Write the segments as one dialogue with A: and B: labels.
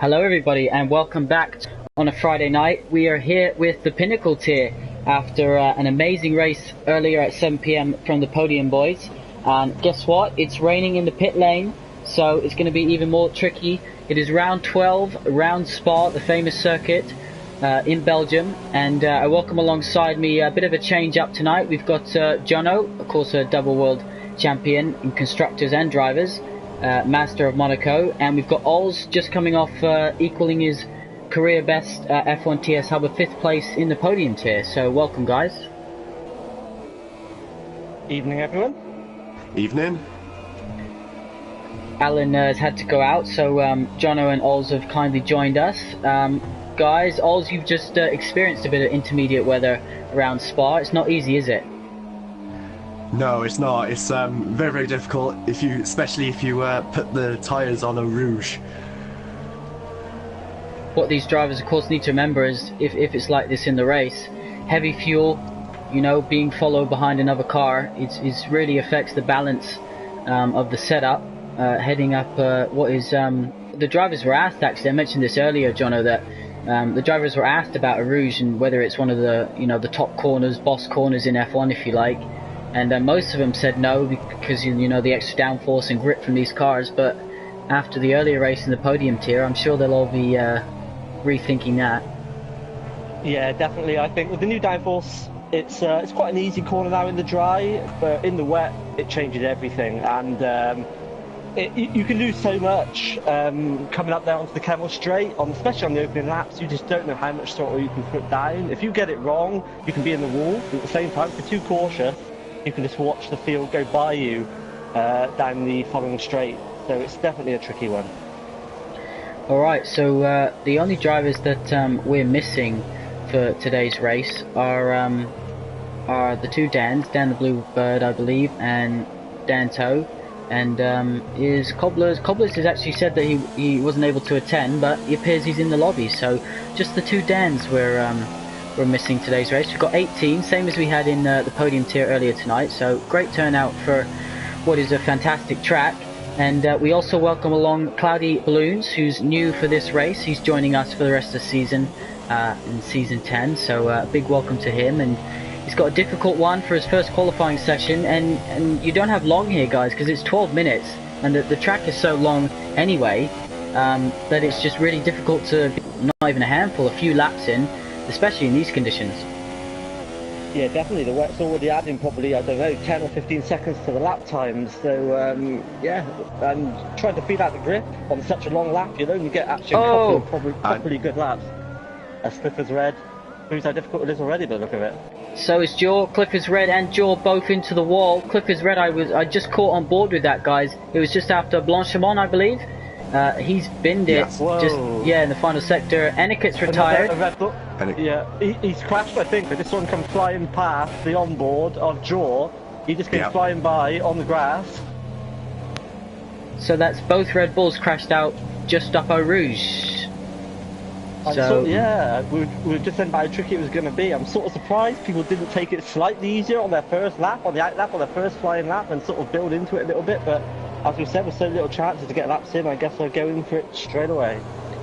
A: Hello everybody and welcome back on a Friday night. We are here with the Pinnacle tier after an amazing race earlier at 7 PM from the Podium boys. And guess what? It's raining in the pit lane, so it's going to be even more tricky. It is round 12, round Spa, the famous circuit in Belgium. And I welcome alongside me a bit of a change up tonight. We've got Jono, of course a double world champion in constructors and drivers. Master of Monaco, and we've got Ols just coming off equaling his career best F1 TS Hub, 5th place in the podium tier. So welcome guys.
B: Evening everyone.
C: Evening.
A: Alan has had to go out, so Jono and Ols have kindly joined us. Guys, Ols, you've just experienced a bit of intermediate weather around Spa. It's not easy, is it?
C: No, it's not. It's very, very difficult, especially if you put the tyres on a rouge.
A: What these drivers, of course, need to remember is if it's like this in the race, heavy fuel, you know, being followed behind another car, it really affects the balance of the setup. Heading up, the drivers were asked, actually, I mentioned this earlier, Jono, that the drivers were asked about a rouge and whether it's one of the, the top corners, boss corners in F1, if you like. And most of them said no because, the extra downforce and grip from these cars. But after the earlier race in the podium tier, I'm sure they'll all be rethinking that.
B: Yeah, definitely. I think with the new downforce, it's quite an easy corner now in the dry, but in the wet, it changes everything. And you can lose so much coming up there onto the Camel Straight, especially on the opening laps. You just don't know how much throttle you can put down. If you get it wrong, you can be in the wall. At the same time, if you're too cautious, you can just watch the field go by you down the following straight. So it's definitely a tricky one.
A: Alright, so the only drivers that we're missing for today's race are the two Dans, Dan the Bluebird I believe, and Danto. And is Cobblers has actually said that he wasn't able to attend, but it appears he's in the lobby. So just the two Dans we're missing today's race. We've got 18, same as we had in the podium tier earlier tonight, so great turnout for what is a fantastic track. And we also welcome along Cloudy Balloons, who's new for this race. He's joining us for the rest of the season in season 10, so a big welcome to him. And he's got a difficult one for his first qualifying session, and you don't have long here guys, because it's 12 minutes and the track is so long anyway that it's just really difficult to, not even a handful, a few laps in, especially in these conditions.
B: Yeah, definitely. The wet's already adding probably, I don't know, 10 or 15 seconds to the lap times. So, yeah, and trying to feed out the grip on such a long lap, you'll only get actually a couple of probably properly good laps. As Clifford's Red proves how difficult it is already by the look of it.
A: So is Jaw, Clifford's Red and Jaw both into the wall. Clifford's Red, I just caught on board with that, guys. It was just after Blanchimont, I believe. He's binned it, in the final sector. Enicket's retired.
B: Yeah, he's crashed, I think. I just saw him come flying past the onboard of Jaw. He just came flying by on the grass.
A: So that's both Red Bulls crashed out just up Eau Rouge. So
B: yeah, we were just saying about how tricky it was going to be. I'm sort of surprised people didn't take it slightly easier on their first lap, on the out lap, on their first flying lap, and sort of build into it a little bit. But as we said, with so little chances to get laps in, I guess they're going for it straight away.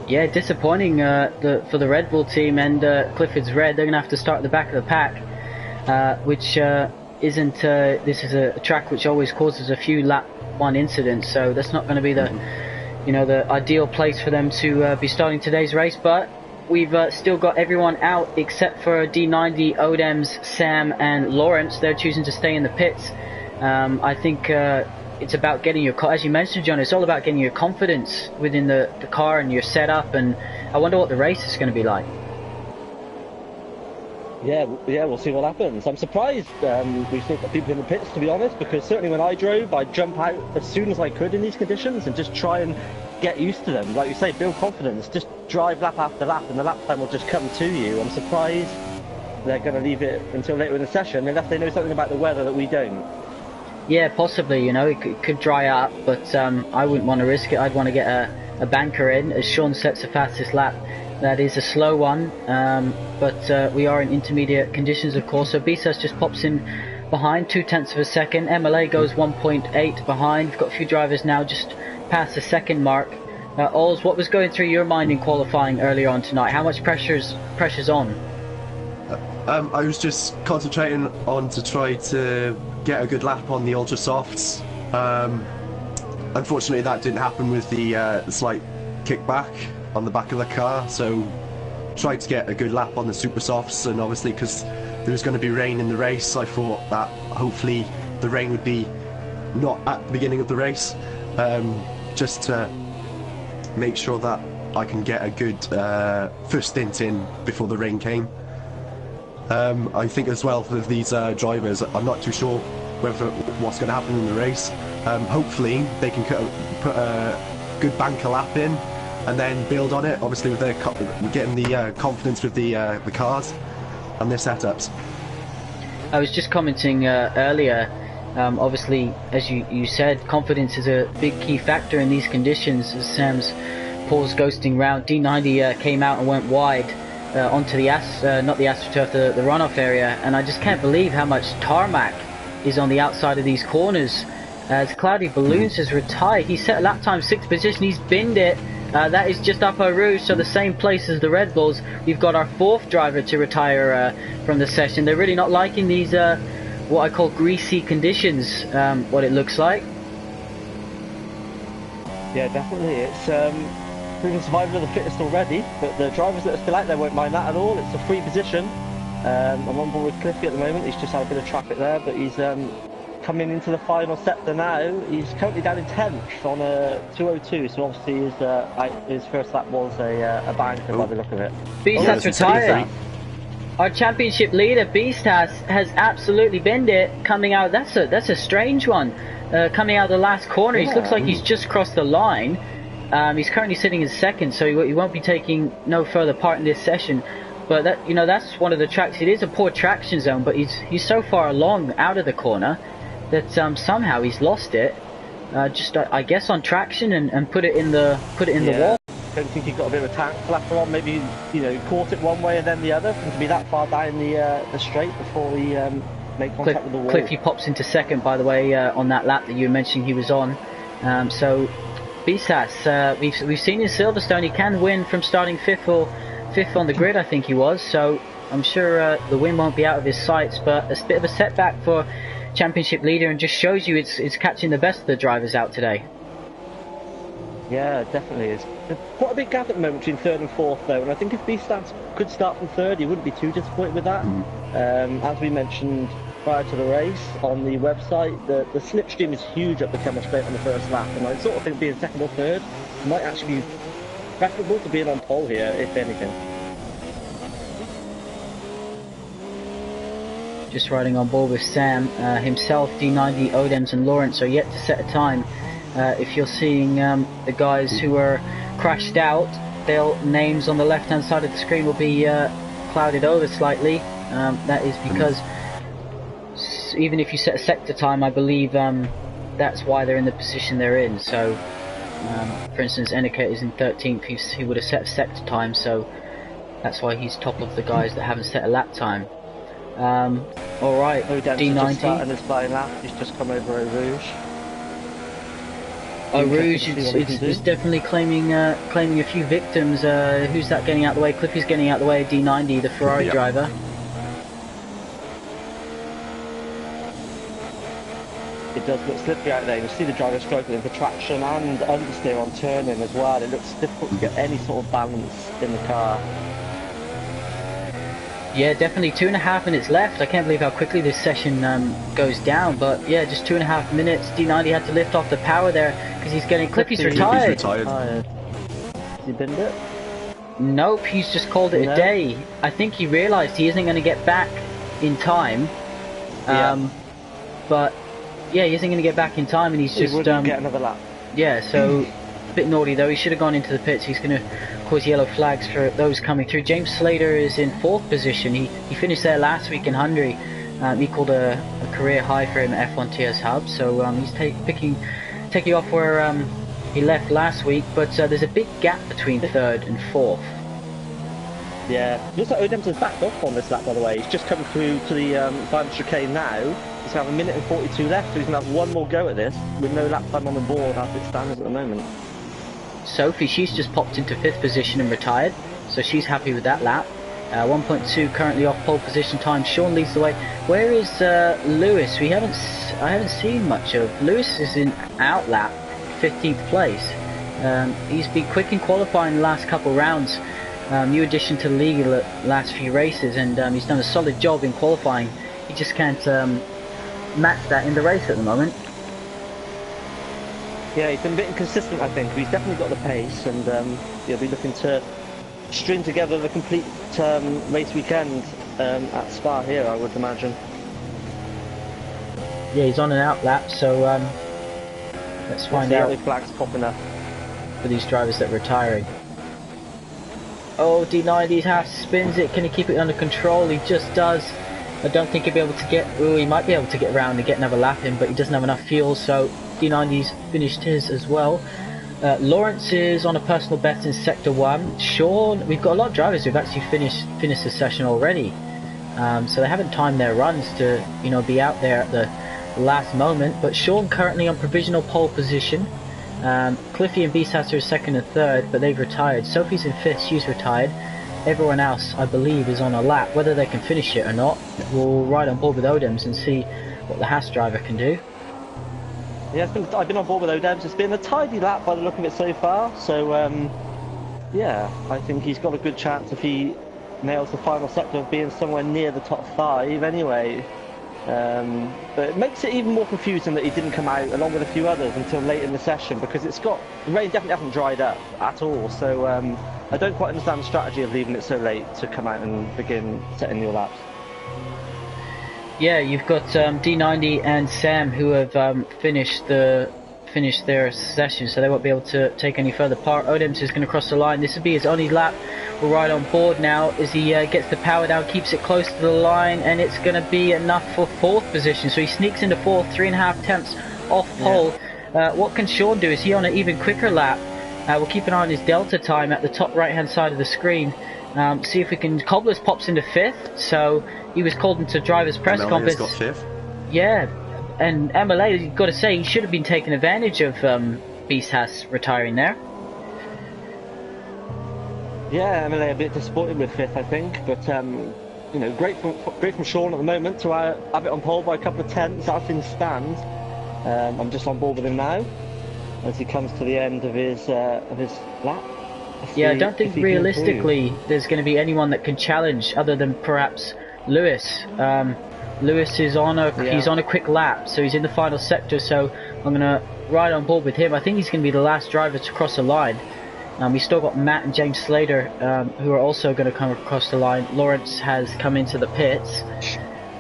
A: Yeah, disappointing for the Red Bull team and Clifford's Red. They're going to have to start at the back of the pack, which isn't. This is a track which always causes a few lap one incidents, so that's not going to be the, the ideal place for them to be starting today's race. But we've still got everyone out except for D90, Odems, Sam, and Lawrence. They're choosing to stay in the pits. I think. It's about getting your, as you mentioned, John, it's all about getting your confidence within the car and your setup, and I wonder what the race is going to be like.
B: Yeah, we'll see what happens. I'm surprised we've still got people in the pits, to be honest, because certainly when I drove, I'd jump out as soon as I could in these conditions and just try and get used to them. Like you say, build confidence, just drive lap after lap and the lap time will just come to you. I'm surprised they're going to leave it until later in the session, unless they know something about the weather that we don't.
A: Yeah, possibly, it could dry up, but I wouldn't want to risk it. I'd want to get a banker in, as Sean sets the fastest lap. That is a slow one, but we are in intermediate conditions, of course, so BSAS just pops in behind, 0.2 of a second. MLA goes 1.8 behind. We've got a few drivers now just past the second mark. Oz, what was going through your mind in qualifying earlier on tonight? How much pressure's on?
C: I was just concentrating on to try to get a good lap on the ultra softs. Unfortunately, that didn't happen with the slight kickback on the back of the car. So tried to get a good lap on the super softs, and obviously because there was going to be rain in the race, I thought that hopefully the rain would be not at the beginning of the race, just to make sure that I can get a good first stint in before the rain came. I think as well for these drivers, I'm not too sure what's going to happen in the race. Hopefully they can put a good banker lap in and then build on it, obviously with getting the confidence with the cars and their setups.
A: I was just commenting earlier, obviously as you said, confidence is a big key factor in these conditions. As Sam's Paul's ghosting round, D90 came out and went wide onto the not the AstroTurf, the runoff area, and I just can't believe how much tarmac is on the outside of these corners. As Cloudy Balloons has retired, he set a lap time 6th position, he's binned it. That is just up our Rouge, so the same place as the Red Bulls. We've got our 4th driver to retire from the session. They're really not liking these what I call greasy conditions, what it looks like. Yeah,
B: definitely. It's proven survival of the fittest already, but the drivers that are still out there won't mind that at all. It's a free position. I'm on board with Cliffy at the moment. He's just had a bit of traffic there, but he's coming into the final sector now. He's currently down in 10th on a 2:02, so obviously his first lap was a banker by the look of it.
A: Beast has retired. Our championship leader, Beast, has absolutely binned it. Coming out, that's a strange one. Coming out of the last corner, he looks like he's just crossed the line. He's currently sitting in 2nd, so he won't be taking no further part in this session. But that's one of the tracks. It is a poor traction zone, but he's so far along out of the corner that somehow he's lost it. Just I guess on traction and put it in the wall.
B: I don't think he got a bit of a tank flapper on. Maybe caught it one way and then the other, and to be that far down the straight before he made contact with the wall.
A: Cliffy pops into 2nd, by the way, on that lap that you mentioned he was on. So Bisas, we've seen in Silverstone he can win from starting 5th on the grid, I think he was. So I'm sure the win won't be out of his sights, but it's a bit of a setback for championship leader, and just shows you it's catching the best of the drivers out today.
B: Yeah, definitely is. There's quite a big gap at the moment between 3rd and 4th though, and I think if Bisas could start from 3rd, he wouldn't be too disappointed with that. As we mentioned prior to the race on the website, the slipstream is huge up the Kemmel Straight on the first lap, and I sort of think being 2nd or 3rd might actually be preferable to being on pole here, if anything.
A: Just riding on board with Sam himself, D90, Odems and Lawrence are yet to set a time. If you're seeing the guys who are crashed out, their names on the left hand side of the screen will be clouded over slightly. That is because even if you set a sector time, I believe that's why they're in the position they're in. So for instance, Enika is in 13th, he would have set a sector time, so that's why he's top of the guys that haven't set a lap time. Alright, D90.
B: Just starting his flying lap, he's just come over Rouge.
A: Rouge is definitely claiming a few victims. Who's that getting out the way? Cliffy's getting out the way of D90, the Ferrari driver.
B: It does look slippery out there. You see the driver struggling for traction and understeer on turning as well. It looks difficult to get any sort of balance in the car.
A: Yeah, definitely 2.5 minutes left. I can't believe how quickly this session goes down. But yeah, just 2.5 minutes. D90 had to lift off the power there because he's getting Cliffy's retired.
B: Has he binned it?
A: Nope, he's just called it a day. I think he realised he isn't going to get back in time. But yeah, he isn't going to get back in time, and he's just
B: get another lap.
A: Yeah, so a bit naughty though. He should have gone into the pits. He's going to cause yellow flags for those coming through. James Slater is in 4th position. He finished there last week in Hungary. He called a career high for him at F1 TS Hub. So he's taking off where he left last week. But there's a big gap between 3rd and 4th.
B: Yeah, looks like Odems has backed off on this lap, by the way. He's just come through to the final chicane now. He's going to have 1 minute and 42 left, so he's going to have one more go at this with no lap time on the board as it stands at the moment.
A: Sophie, she's just popped into 5th position and retired, so she's happy with that lap. 1.2 currently off pole position time. Sean leads the way. Where is Lewis? I haven't seen much of. Lewis is in out lap, 15th place. He's been quick in qualifying the last couple rounds. New addition to the league the last few races, and he's done a solid job in qualifying. He just can't match that in the race at the moment.
B: Yeah, he's been a bit inconsistent, I think. He's definitely got the pace, and he'll be looking to string together the complete race weekend at Spa here, I would imagine.
A: Yeah, he's on an out lap, so let's find out.
B: The flags popping up
A: for these drivers that are retiring. Oh, D90 Haas spins it. Can he keep it under control? He just does. I don't think he'll be able to get. Oh, he might be able to get around and get another lap in, but he doesn't have enough fuel, so D90's finished his as well. Lawrence is on a personal best in Sector 1. Sean, we've got a lot of drivers who've actually finished the session already. So they haven't timed their runs to, be out there at the last moment. But Sean currently on provisional pole position. Cliffy and Beasthasser are 2nd and 3rd, but they've retired. Sophie's in 5th, she's retired. Everyone else, I believe, is on a lap. Whether they can finish it or not, we'll ride on board with Odems and see what the Haas driver can do.
B: Yeah, I've been on board with Odems. It's been a tidy lap by the look of it so far. So, yeah, I think he's got a good chance if he nails the final sector of being somewhere near the top 5 anyway. But it makes it even more confusing that he didn't come out along with a few others until late in the session, because the rain definitely hasn't dried up at all. So I don't quite understand the strategy of leaving it so late to come out and begin setting your laps.
A: Yeah, you've got D90 and Sam who have finished their session, so they won't be able to take any further part. Odems is going to cross the line. This will be his only lap. We'll ride on board now as he gets the power down, keeps it close to the line, and it's going to be enough for 4th position. So he sneaks into 4th, 3.5 tenths off pole. Yeah. What can Sean do? Is he on an even quicker lap? We'll keep an eye on his delta time at the top right hand side of the screen. See if we can. Cobblers pops into 5th, so he was called into driver's press conference.
C: Got 5th.
A: Yeah, and MLA, you've got to say, he should have been taking advantage of Beasthas retiring there.
B: Yeah, MLA a bit disappointed with 5th, I think, but great from Sean at the moment to have it on pole by a couple of tenths as things stand. I'm just on board with him now as he comes to the end of his lap.
A: Yeah, I don't think realistically there's going to be anyone that can challenge other than perhaps Lewis. Lewis is he's on a quick lap, so he's in the final sector, so I'm going to ride on board with him. I think he's going to be the last driver to cross the line. We've still got Matt and James Slater who are also going to come across the line. Lawrence has come into the pits.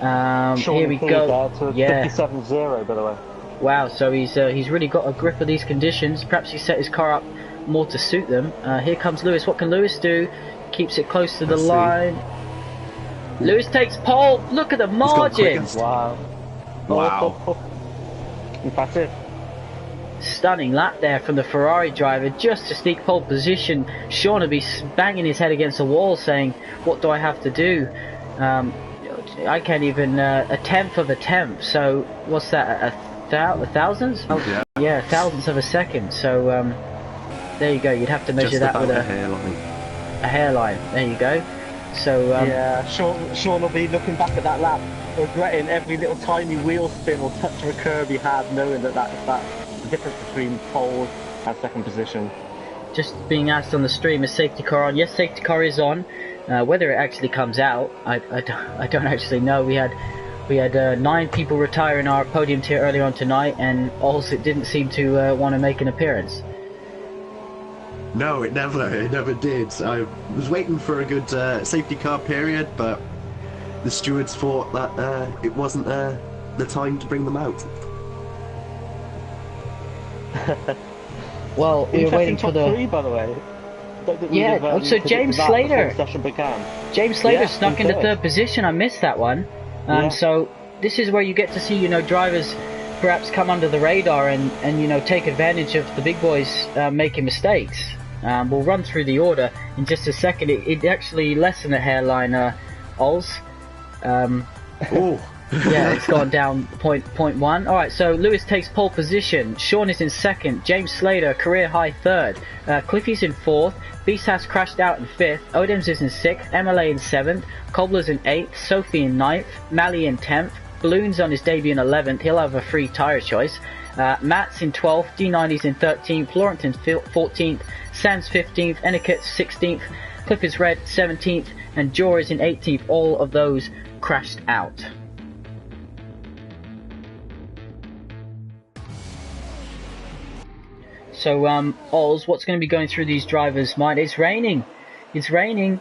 A: Here we go. Yeah.
B: 57.0 by the way.
A: Wow, so he's really got a grip of these conditions. Perhaps he set his car up more to suit them. Here comes Lewis. What can Lewis do? Keeps it close to the line. Lewis takes pole. Look at the margin.
B: Wow. Impressive.
A: Stunning lap there from the Ferrari driver just to sneak pole position. Sean will be banging his head against the wall saying, what do I have to do? I can't even a tenth of a tenth. So what's that? A thousandth?
C: Oh,
A: yeah, thousandths of a second. So there you go. You'd have to measure that with a hairline. There you go. So
B: yeah, Sean will be looking back at that lap, regretting every little tiny wheel spin or touch of a curb he had, knowing that's the difference between pole and 2nd position.
A: Just being asked on the stream, is safety car on? Yes, safety car is on. Whether it actually comes out, I don't actually know. We had 9 people retire in our podium tier earlier on tonight, and also it didn't seem to want to make an appearance.
C: No, it never did. I was waiting for a good safety car period, but the stewards thought that it wasn't the time to bring them out.
A: Well, we were waiting for the
B: 3, by the way.
A: Yeah, so James Slater. James Slater snuck into 3rd position. I missed that one. So this is where you get to see, drivers perhaps come under the radar and take advantage of the big boys making mistakes. We'll run through the order in just a second. It actually less than a hairline, Ols. Yeah, it's gone down point one. All right, so Lewis takes pole position. Sean is in second. James Slater, career high third. Cliffy's in fourth. Beast has crashed out in fifth. Odems is in sixth. MLA in seventh. Cobbler's in eighth. Sophie in ninth. Mally in 10th. Balloon's on his debut in 11th. He'll have a free tyre choice. Matt's in 12th. D90's in 13th. Lawrence in 14th. Sam's 15th. Enicket's 16th. Cliff is red 17th. And Jaw is in 18th. All of those crashed out. So, Oz, what's going to be going through these drivers' mind? It's raining. It's raining.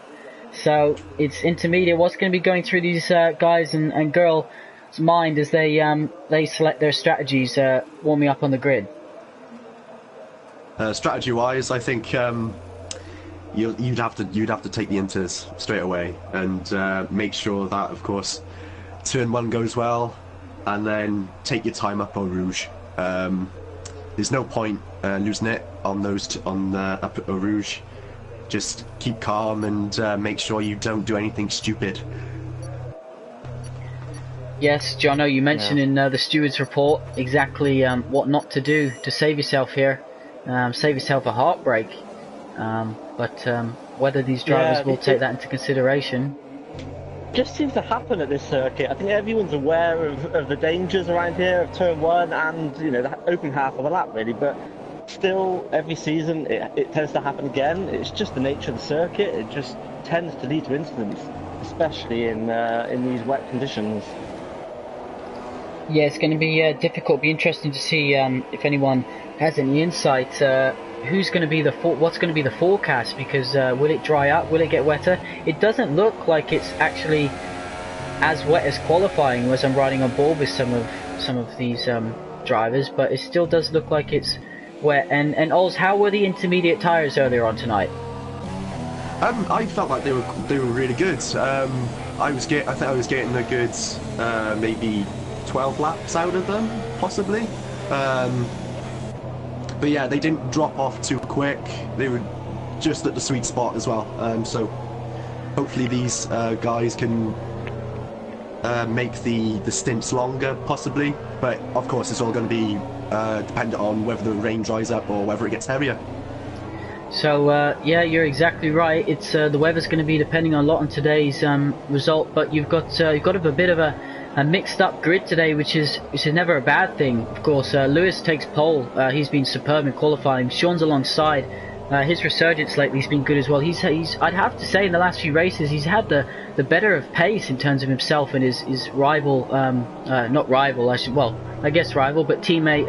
A: So, it's intermediate. What's going to be going through these guys and girls' mind as they select their strategies warming up on the grid?
C: Strategy-wise, I think you'd have to take the inters straight away and make sure that, of course, turn one goes well, and then take your time up on Rouge. There's no point losing it on up at Rouge. Just keep calm and make sure you don't do anything stupid.
A: Yes, Jono, you mentioned in the steward's report exactly what not to do to save yourself here. Save yourself a heartbreak. But whether these drivers will take that into consideration.
B: Just seems to happen at this circuit. I think everyone's aware of the dangers around here of turn one and the open half of the lap really, but still every season it tends to happen again. It's just the nature of the circuit. It just tends to lead to incidents, especially in these wet conditions.
A: Yeah, it's going to be difficult. It'll be interesting to see if anyone has any insight. Who's going to be what's going to be the forecast? Because will it dry up? Will it get wetter? It doesn't look like it's actually as wet as qualifying, as I'm riding on board with some of these drivers, but it still does look like it's wet. And Oz, how were the intermediate tyres earlier on tonight?
C: I felt like they were really good. I think I was getting a good maybe 12 laps out of them, possibly. But yeah, they didn't drop off too quick. They were just at the sweet spot as well. So hopefully these guys can make the stints longer, possibly. But of course, it's all going to be dependent on whether the rain dries up or whether it gets heavier.
A: So yeah, you're exactly right. It's the weather's going to be depending a lot on today's result. But you've got a bit of a mixed up grid today, which is never a bad thing. Of course, Lewis takes pole. He's been superb in qualifying. Sean's alongside. His resurgence lately has been good as well. He's I'd have to say in the last few races he's had the better of pace in terms of himself and his rival, not rival, I guess rival, but teammate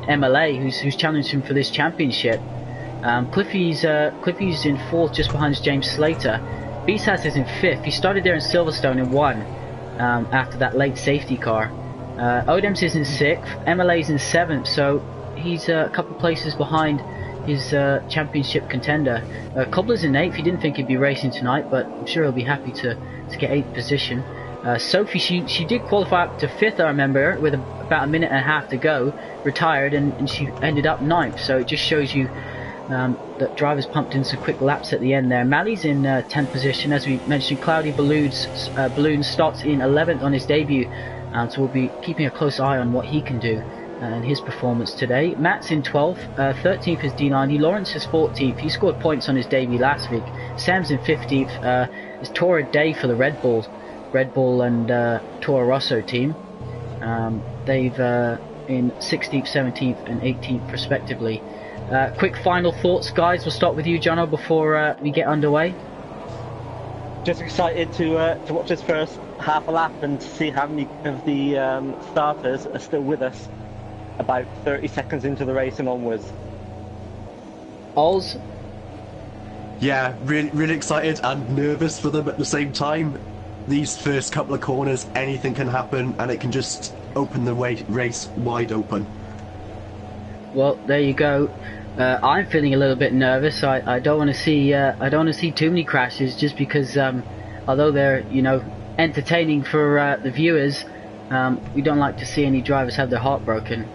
A: MLA, who's challenged him for this championship. Cliffy's in fourth, just behind James Slater. Beasas is in fifth. He started there in Silverstone and won. After that late safety car. Odems is in 6th, MLA's in 7th, so he's a couple places behind his championship contender. Cobbler's in 8th. He didn't think he'd be racing tonight, but I'm sure he'll be happy to get 8th position. Sophie, she did qualify up to 5th, I remember, with about a minute and a half to go, retired, and she ended up 9th, so it just shows you that drivers pumped in some quick laps at the end there. Mally's in 10th position, as we mentioned. Cloudy Balloon starts in 11th on his debut, so we'll be keeping a close eye on what he can do and his performance today. Matt's in 12th, 13th is D90, Lawrence is 14th, he scored points on his debut last week. Sam's in 15th, it's torrid day for the Red Bull and Toro Rosso team. They've in 16th, 17th and 18th respectively. Quick final thoughts, guys. We'll start with you, Jono, before we get underway.
B: Just excited to watch this first half a lap and to see how many of the starters are still with us about 30 seconds into the race and onwards.
A: Oz?
C: Yeah, really excited and nervous for them at the same time. These first couple of corners, anything can happen, and it can just open the race wide open.
A: Well, there you go. I'm feeling a little bit nervous. I don't want to see too many crashes, just because although they're entertaining for the viewers, we don't like to see any drivers have their heart broken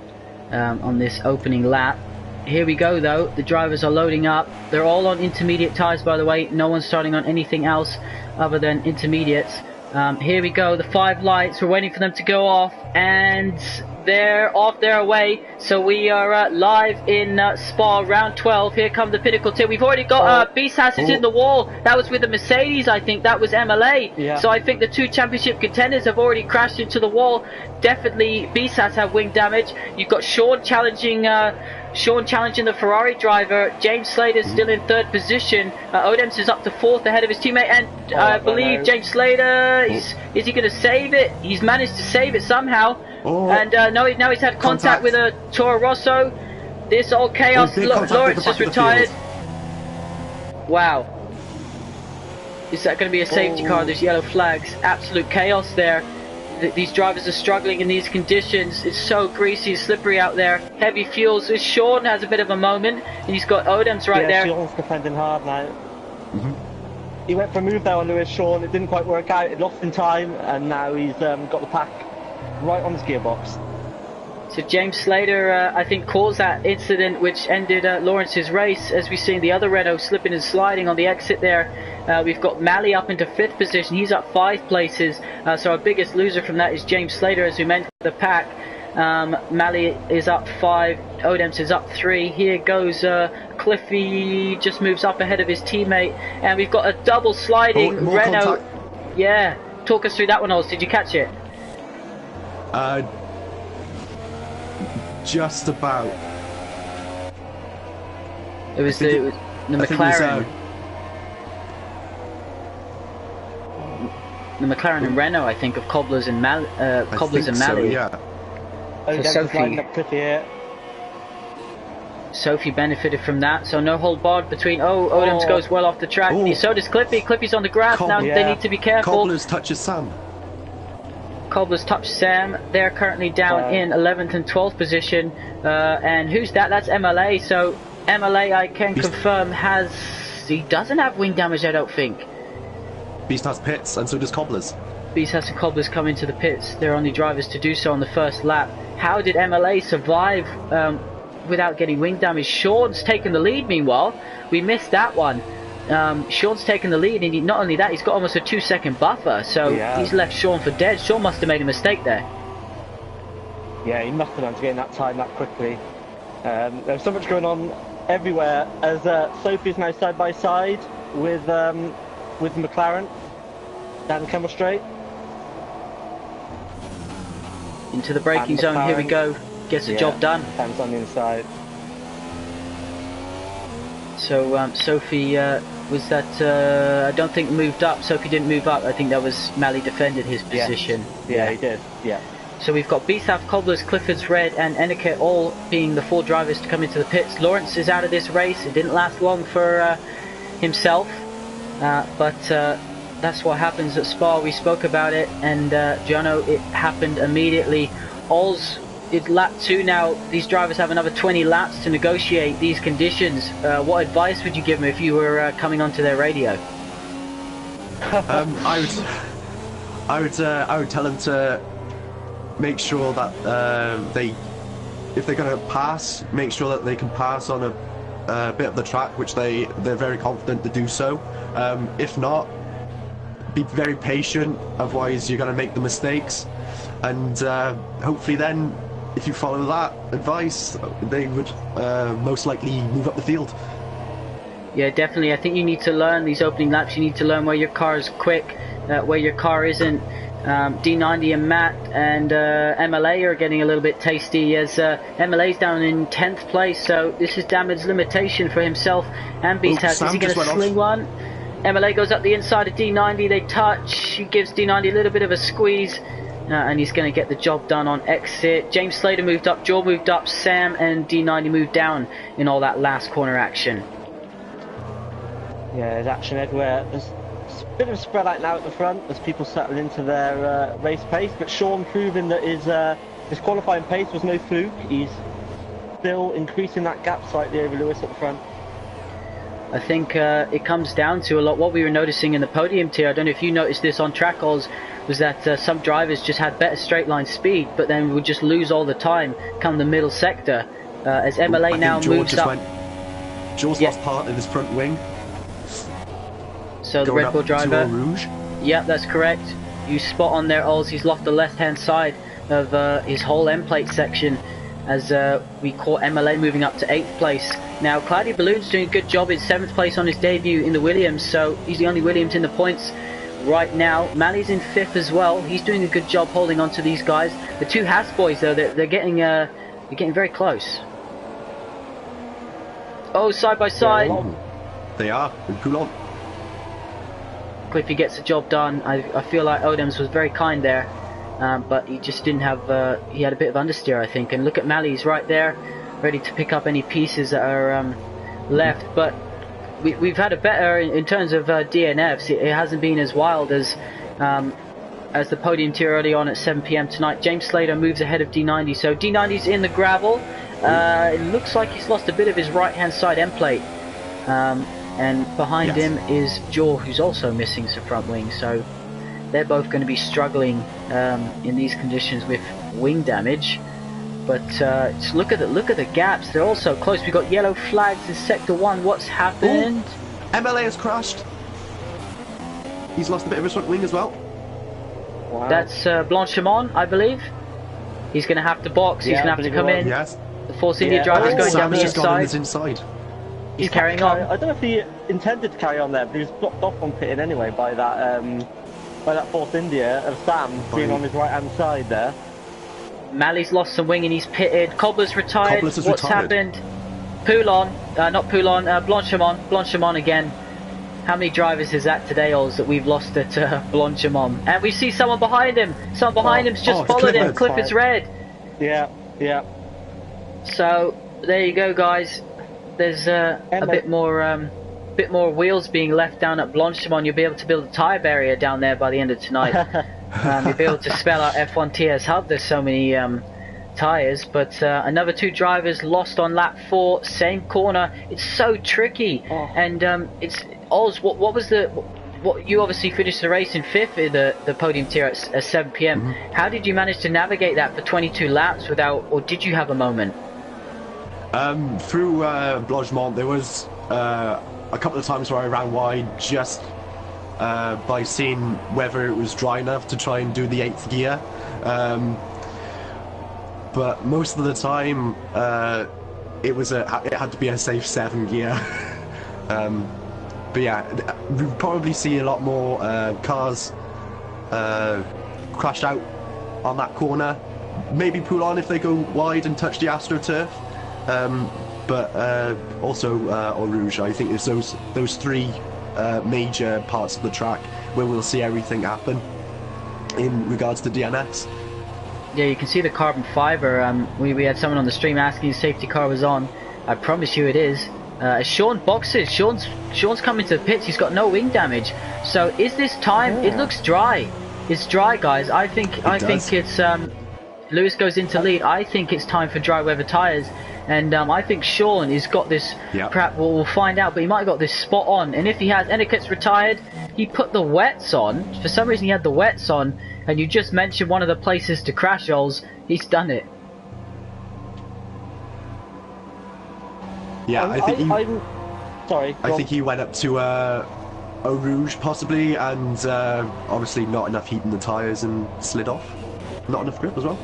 A: on this opening lap. Here we go though. The drivers are loading up. They're all on intermediate tyres, by the way. No one's starting on anything else other than intermediates. Here we go, the 5 lights, we're waiting for them to go off, and they're off their way. So we are live in Spa, round 12. Here come the Pinnacle team. We've already got B-Sass is in the wall. That was with the Mercedes, I think. That was MLA.
B: Yeah.
A: So I think the 2 championship contenders have already crashed into the wall. Definitely B-Sass have wing damage. You've got Sean challenging the Ferrari driver. James Slater's still in 3rd position. Odems is up to 4th ahead of his teammate, and I believe James Slater, is he going to save it? He's managed to save it somehow. And now he's had contact with a Toro Rosso. This all chaos. Lawrence has retired. Wow. Is that going to be a safety car? There's yellow flags. Absolute chaos there. These drivers are struggling in these conditions. It's so greasy and slippery out there. Heavy fuels. Sean has a bit of a moment, and he's got Odems right there.
B: Sean's defending hard now. He went for a move there on Lewis Sean. It didn't quite work out. It lost in time, and now he's got the pack right on his gearbox.
A: So James Slater, I think, caused that incident which ended Lawrence's race, as we've seen the other Renault slipping and sliding on the exit there. We've got Malley up into 5th position. He's up 5 places. So our biggest loser from that is James Slater, as we mentioned, the pack. Malley is up 5. Odems is up 3. Here goes Cliffy, just moves up ahead of his teammate. And we've got a double sliding Renault.
C: Contact.
A: Yeah, talk us through that one, Oz. Did you catch it?
C: Just about.
A: It was the McLaren. The McLaren and Renault, I think, of Cobblers and Malley.
C: So, yeah.
A: Sophie benefited from that, so no hold barred between. Odems goes well off the track. So does Cliffy. Cliffy's on the grass now. They need to be careful.
C: Cobblers touches Sam.
A: Cobblers touch Sam. They're currently down in 11th and 12th position. And who's that? That's MLA. So MLA, I can confirm, he doesn't have wing damage, I don't think.
C: Beast has pits, and so does Cobblers.
A: Beast has and Cobblers come into the pits. They're only drivers to do so on the first lap. How did MLA survive without getting wing damage? Sean's taken the lead, meanwhile. We missed that one. Sean's taken the lead, and not only that, he's got almost a 2-second buffer, so he's left Sean for dead. Sean must have made a mistake there.
B: Yeah, he must have done to get in that time that quickly. There's so much going on everywhere, as Sophie's now side by side with McLaren down Kemmel Straight.
A: Into the braking zone, here we go. Gets the job done.
B: Hands on the inside.
A: So Sophie was that I don't think moved up. Sophie didn't move up. I think that was Malley defended his position.
B: Yeah, he did. Yeah.
A: So we've got Bisaf, Cobblers, Clifford's Red, and Eniket all being the 4 drivers to come into the pits. Lawrence is out of this race. It didn't last long for himself, but that's what happens at Spa. We spoke about it, and Jono, it happened immediately. Oz, it's lap 2 now. These drivers have another 20 laps to negotiate these conditions. What advice would you give them if you were coming onto their radio?
C: I would tell them to make sure that if they're going to pass, make sure that they can pass on a bit of the track, which they're very confident to do so. If not, be very patient, otherwise you're going to make the mistakes, and hopefully then, if you follow that advice, they would most likely move up the field.
A: Yeah, definitely. I think you need to learn these opening laps. You need to learn where your car is quick, where your car isn't. D90 and Matt and MLA are getting a little bit tasty, as MLA's down in 10th place, so this is damage limitation for himself and Beast. Is he going to sling one? MLA goes up the inside of D90, they touch, he gives D90 a little bit of a squeeze, and he's going to get the job done on exit. James Slater moved up, Joel moved up, Sam and D90 moved down in all that last corner action.
B: Yeah, there's action everywhere. There's a bit of a spread out now at the front as people settle into their race pace, but Sean proving that his qualifying pace was no fluke. He's still increasing that gap slightly over Lewis at the front.
A: I think it comes down to a lot what we were noticing in the podium tier. I don't know if you noticed this on track, Oz, was that some drivers just had better straight line speed, but then would just lose all the time come the middle sector, as MLA now moves up.
C: Jules lost part of his front wing.
A: So the Red Bull driver.
C: Rouge.
A: Yeah, that's correct. You spot on there, Oz. He's lost the left-hand side of his whole end plate section as we caught MLA moving up to 8th place. Now, Cloudy Balloon's doing a good job in 7th place on his debut in the Williams, so he's the only Williams in the points right now. Mali's in 5th as well. He's doing a good job holding on to these guys. The two Haas boys, though, they're getting very close. Oh, side by side.
C: They are. And Coulon.
A: Cliffy gets the job done. I feel like Odems was very kind there. But he just didn't have, he had a bit of understeer, I think. And look at Mali's right there, ready to pick up any pieces that are left. But we've had a better, in terms of DNFs, it hasn't been as wild as the podium tier early on at 7 PM tonight. James Slater moves ahead of D90, so D90's in the gravel. It looks like he's lost a bit of his right-hand side end plate. And behind him is Jaw, who's also missing some front wing. So they're both going to be struggling in these conditions with wing damage. But just look at the gaps. They're all so close. We've got yellow flags in Sector 1. What's happened?
C: Ooh, MLA has crashed. He's lost a bit of his front wing as well.
A: Wow. That's Blanchimont, I believe. He's going to have to box. He's going to have to come in.
C: Yes.
A: The Force India driver's going down the
C: inside.
A: He's carrying on.
B: I don't know if he intended to carry on there, but he was blocked off on pitting anyway by that Force India of Sam being on his right-hand side there.
A: Mali's lost some wing and he's pitted. Cobbler's retired. What's happened? Poulon, not Poulon, Blanchimont again. How many drivers is that today, Oz, that we've lost at Blanchimont? And we see someone behind him. Someone behind him's just followed him. Clifford's red.
B: Yeah, yeah.
A: So there you go, guys. There's a bit more wheels being left down at Blanchimont. You'll be able to build a tyre barrier down there by the end of tonight. You'll be able to spell out F1 TS Hub. There's so many tyres. But another two drivers lost on lap 4, same corner. It's so tricky. And it's Oz. What was what you obviously finished the race in 5th in the podium tier at 7 PM. How did you manage to navigate that for 22 laps without, or did you have a moment?
C: Through Blanchimont, there was a couple of times where I ran wide just by seeing whether it was dry enough to try and do the 8th gear. But most of the time, it had to be a safe 7 gear. But yeah, we probably see a lot more cars crashed out on that corner. Maybe Poulon if they go wide and touch the AstroTurf. But also Eau Rouge. I think it's those three major parts of the track where we'll see everything happen in regards to DNS.
A: Yeah, you can see the carbon fiber. We had someone on the stream asking if safety car was on. I promise you it is. Sean boxes. Sean's coming to the pits. He's got no wing damage. So is this time? It looks dry. It's dry, guys. I think it's Lewis goes into lead. I think it's time for dry weather tyres. And I think Sean has got this, perhaps we'll find out, but he might have got this spot on. And if he has, Endicott's retired, he put the wets on. For some reason he had the wets on, and you just mentioned one of the places to crash, Ols. He's done it.
C: Yeah, I think
B: sorry.
C: I think he went up to Eau Rouge possibly, and obviously not enough heat in the tyres and slid off. Not enough grip as well.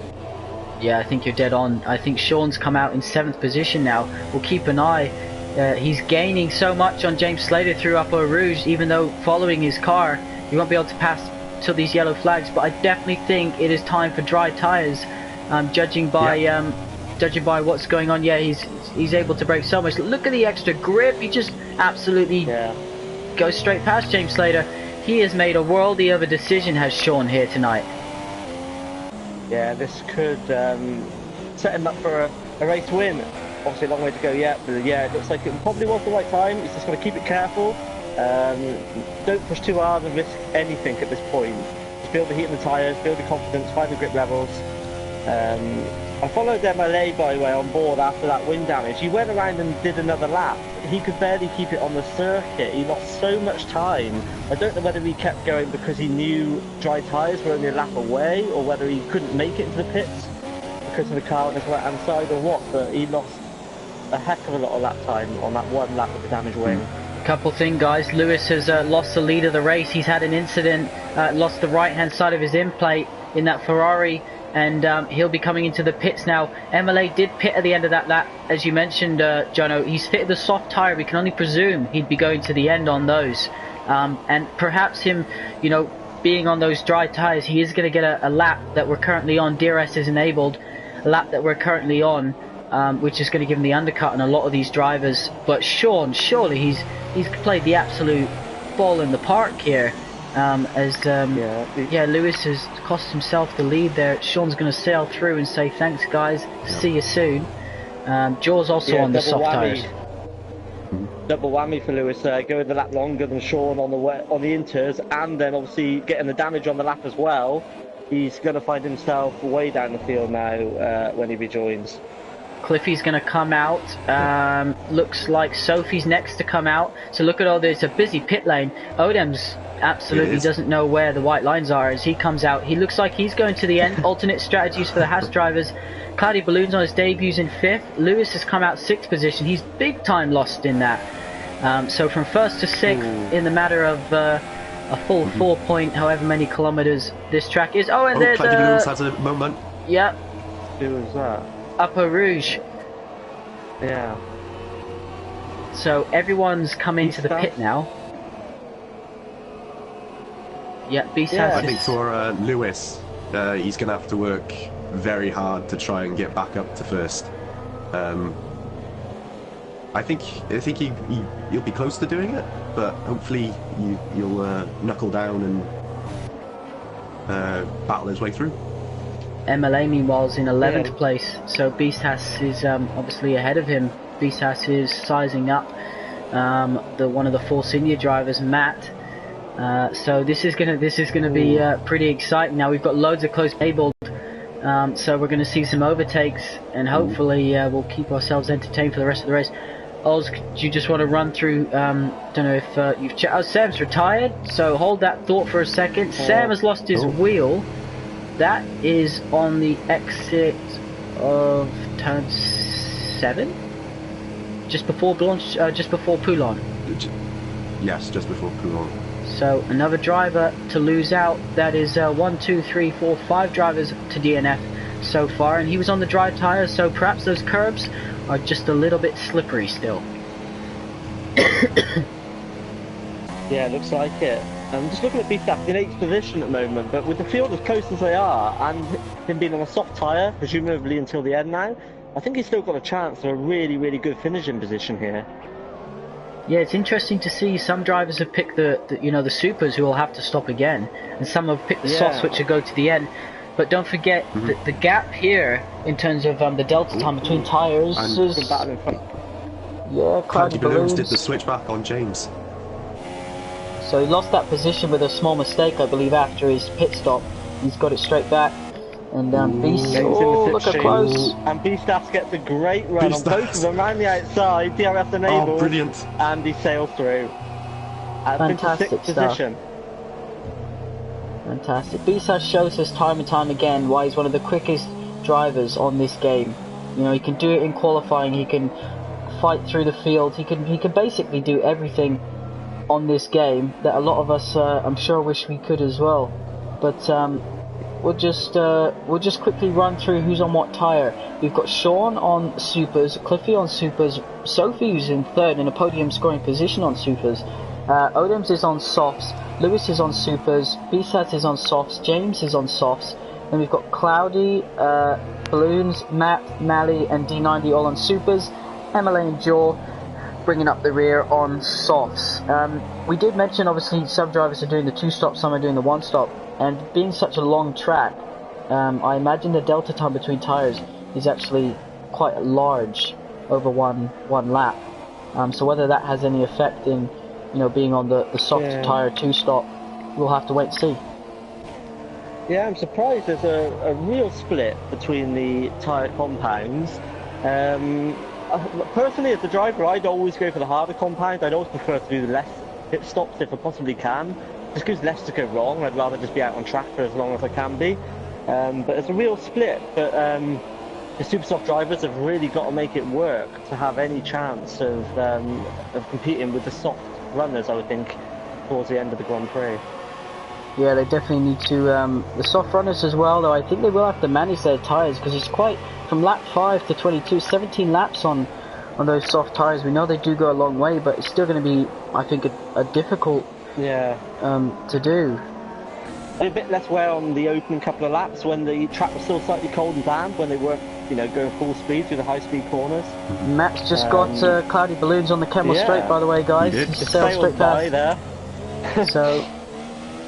A: Yeah, I think you're dead on. I think Sean's come out in 7th position now. We'll keep an eye. He's gaining so much on James Slater through Eau Rouge, even though following his car, he won't be able to pass till these yellow flags. But I definitely think it is time for dry tyres. Judging by what's going on, yeah, he's able to brake so much. Look at the extra grip. He just absolutely goes straight past James Slater. He has made a worldie of a decision, has Sean here tonight.
B: Yeah, this could set him up for a race win. Obviously a long way to go yet, but yeah, it looks like it probably was the right time. He's just going to keep it careful. Don't push too hard and risk anything at this point. Just build the heat in the tyres, build the confidence, find the grip levels. I followed MLA, by the way, on board after that wind damage. He went around and did another lap. He could barely keep it on the circuit. He lost so much time. I don't know whether he kept going because he knew dry tyres were only a lap away, or whether he couldn't make it into the pits because of the car on his right-hand side or what, but he lost a heck of a lot of lap time on that one lap with the damaged wing.
A: Couple thing, guys. Lewis has lost the lead of the race. He's had an incident, lost the right-hand side of his end plate in that Ferrari, and he'll be coming into the pits now. MLA did pit at the end of that lap, as you mentioned, Jono. He's fitted the soft tyre. We can only presume he'd be going to the end on those, and perhaps him, being on those dry tyres, he is going to get a lap that we're currently on. DRS is enabled, a lap that we're currently on, which is going to give him the undercut on a lot of these drivers. But Sean, surely he's played the absolute ball in the park here. Lewis has cost himself the lead there. Sean's going to sail through and say thanks, guys. See you soon. Jaws also on the soft tyres.
B: Double whammy for Lewis, going the lap longer than Sean on the inters, and then obviously getting the damage on the lap as well. He's going to find himself way down the field now when he rejoins.
A: Cliffy's going to come out. Looks like Sophie's next to come out. So look at all this, a busy pit lane. Odems absolutely doesn't know where the white lines are as he comes out. He looks like he's going to the end. Alternate strategies for the Haas drivers. Cloudy Balloons on his debuts in 5th. Lewis has come out 6th position. He's big time lost in that. So from 1st to 6th in the matter of a full 4 point, however many kilometers this track is. Oh, and there's
C: Cloudy Balloons has a moment.
A: Yep.
B: Who was that?
A: Upper Rouge.
B: Yeah.
A: So everyone's come into the pit now. Yeah,
C: I think for Lewis, he's going to have to work very hard to try and get back up to 1st. I think he'll be close to doing it, but hopefully you'll knuckle down and battle his way through.
A: MLA meanwhile is in 11th place, so Beastas is obviously ahead of him. Beastas is sizing up one of the Force India drivers, Matt. So this is gonna be pretty exciting. Now we've got loads of close enabled, so we're gonna see some overtakes, and hopefully we'll keep ourselves entertained for the rest of the race. Oz, do you just want to run through? Don't know if you've checked. Oh, Sam's retired, so hold that thought for a second. Sam has lost his wheel. That is on the exit of turn 7, just before Blanche, just before Poulon.
C: Yes, just before Poulon.
A: So another driver to lose out. That is 1, 2, 3, 4, 5 drivers to DNF so far, and he was on the dry tyres, so perhaps those curbs are just a little bit slippery still.
B: Yeah, looks like it. I'm just looking at Beastaf in 8th position at the moment, but with the field as close as they are, and him being on a soft tyre, presumably until the end now, I think he's still got a chance of a really, really good finishing position here.
A: Yeah, it's interesting to see some drivers have picked the supers who will have to stop again, and some have picked the softs which will go to the end. But don't forget the gap here in terms of the delta time between tyres is... Yeah, Cloudy Balloons
C: did the switchback on James.
A: So he lost that position with a small mistake, I believe, after his pit stop. He's got it straight back. And Beast, look how close.
B: And Beastas gets a great run on both of them around the outside, DRS enabled.
C: Oh, brilliant.
B: And he sails through.
A: Fantastic
B: into 6th
A: stuff.
B: position.
A: Fantastic. Beastas shows us time and time again why he's one of the quickest drivers on this game. He can do it in qualifying, he can fight through the field, he can basically do everything on this game that a lot of us I'm sure wish we could as well. But we'll just quickly run through who's on what tyre. We've got Sean on supers, Cliffy on supers, Sophie who's in 3rd in a podium scoring position on supers, Odems is on softs, Lewis is on supers, Beasat is on softs, James is on softs, then we've got Cloudy, Balloons, Matt, Mally and D90 all on supers, MLA and Jaw bringing up the rear on softs. We did mention obviously some drivers are doing the 2-stop, some are doing the 1-stop, and being such a long track, I imagine the delta time between tyres is actually quite large over one lap. So whether that has any effect in being on the soft tyre 2-stop, we'll have to wait and see.
B: Yeah, I'm surprised there's a real split between the tyre compounds. Personally, as a driver, I'd always go for the harder compound. I'd always prefer to do the less pit stops if I possibly can. Just because less to go wrong, I'd rather just be out on track for as long as I can be. But it's a real split. But the super soft drivers have really got to make it work to have any chance of competing with the soft runners, I would think, towards the end of the Grand Prix.
A: Yeah, they definitely need to, the soft runners as well, though I think they will have to manage their tyres, because it's quite, from lap 5 to 22, 17 laps on those soft tyres. We know they do go a long way, but it's still going to be, I think, a difficult to do.
B: A bit less wear on the opening couple of laps when the track was still slightly cold and damp, when they weren't, going full speed through the high-speed corners.
A: Max just got cloudy balloons on the Kemmel Straight, by the way, guys.
C: He did.
A: He sailed straight past.
B: There.
A: So,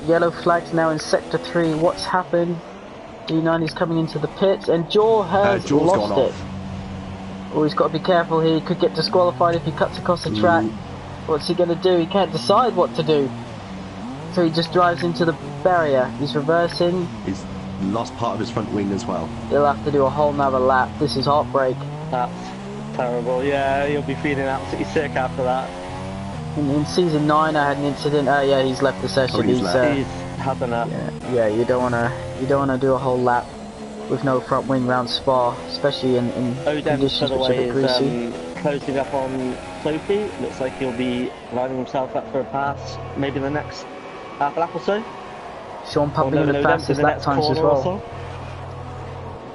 A: yellow flags now in Sector 3. What's happened? D9 is coming into the pits, and Jaw has lost it. Oh, he's got to be careful here. He could get disqualified if he cuts across the track. What's he going to do? He can't decide what to do. So he just drives into the barrier. He's reversing.
C: He's lost part of his front wing as well.
A: He'll have to do a whole nother lap. This is heartbreak.
B: That's terrible. Yeah, he'll be feeling absolutely sick after that.
A: In season 9, I had an incident. Yeah, he's left the session.
C: Oh, he's
B: had enough.
A: Yeah, you don't wanna do a whole lap with no front wing round Spa, especially in conditions which are a bit greasy.
B: Closing up on Sophie. Looks like he'll be lining himself up for a pass, maybe the next half lap or so.
A: Sean pumping the fastest lap times as well.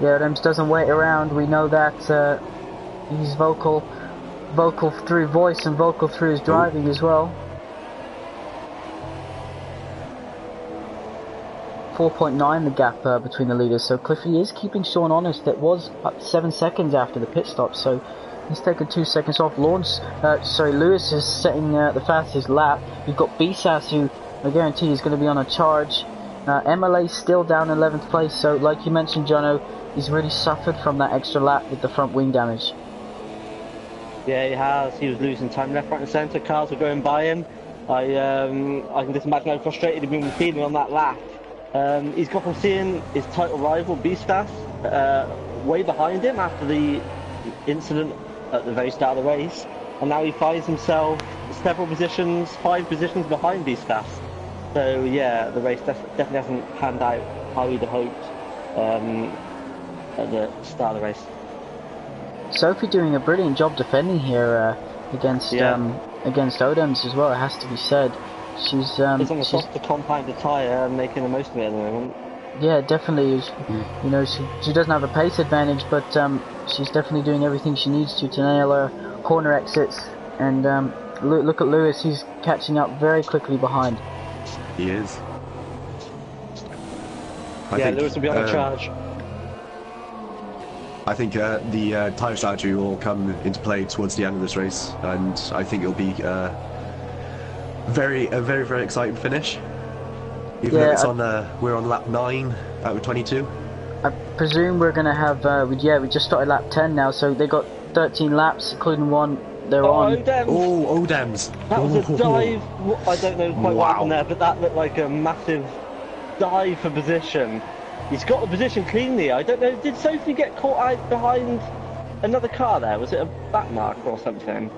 A: Yeah, Rems doesn't wait around. We know that he's vocal through voice and vocal through his driving as well. 4.9 the gap between the leaders, so Cliffy is keeping Sean honest. It was up 7 seconds after the pit stop, so he's taken 2 seconds off. Lewis is setting the fastest lap. You've got BSAS, who I guarantee is going to be on a charge. MLA still down in 11th place, so like you mentioned, Jono, he's really suffered from that extra lap with the front wing damage.
B: Yeah, he has. He was losing time left, right and centre. Cars were going by him. I can just imagine how frustrated he'd been feeling on that lap. He's gone from seeing his title rival, Beastaf, way behind him after the incident at the very start of the race, and now he finds himself several positions, 5 positions behind Beastaf. So yeah, the race definitely hasn't panned out how he'd hoped at the start of the race. Sophie
A: doing a brilliant job defending here against Odems as well, it has to be said. She's on
B: the softer compounded tyre and making the most of it at the moment.
A: Yeah, definitely. You know, she doesn't have a pace advantage, but she's definitely doing everything she needs to nail her corner exits. And look at Lewis, he's catching up very quickly behind.
C: He is. I
B: think Lewis will be on the charge.
C: I think the tyre strategy will come into play towards the end of this race, and I think it'll be a very, very exciting finish. Even though it's we're on lap 9 out of 22.
A: I presume we're gonna have we just started lap 10 now, so they got 13 laps, including one they're on.
C: Odems!
B: That was a dive. I don't know quite what happened there, but that looked like a massive dive for position. He's got the position cleanly. I don't know, did Sophie get caught out behind another car there? Was it a back mark or something?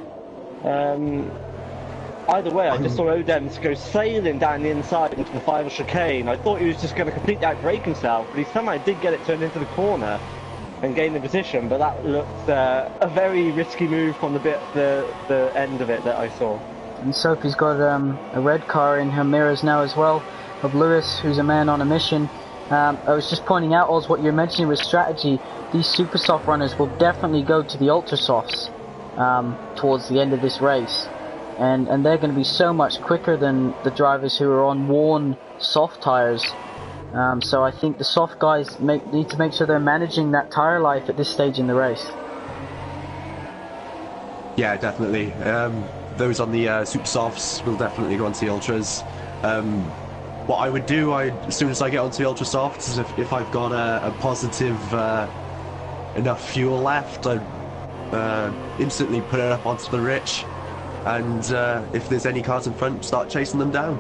B: Either way, I just saw Odems go sailing down the inside into the final chicane. I thought he was just going to completely outbrake himself, but he somehow did get it turned into the corner and gain the position, but that looked a very risky move from the end of it that I saw.
A: And Sophie's got a red car in her mirrors now as well, of Lewis, who's a man on a mission. I was just pointing out, Oz, what you're mentioning with strategy. These super soft runners will definitely go to the ultra softs towards the end of this race. And they're going to be so much quicker than the drivers who are on worn soft tyres. So I think the soft guys need to make sure they're managing that tyre life at this stage in the race.
C: Yeah, definitely. Those on the super softs will definitely go onto the ultras. What I would do, as soon as I get onto the ultra softs, is if I've got a positive enough fuel left, I'd instantly put it up onto the rich. And if there's any cars in front, start chasing them down.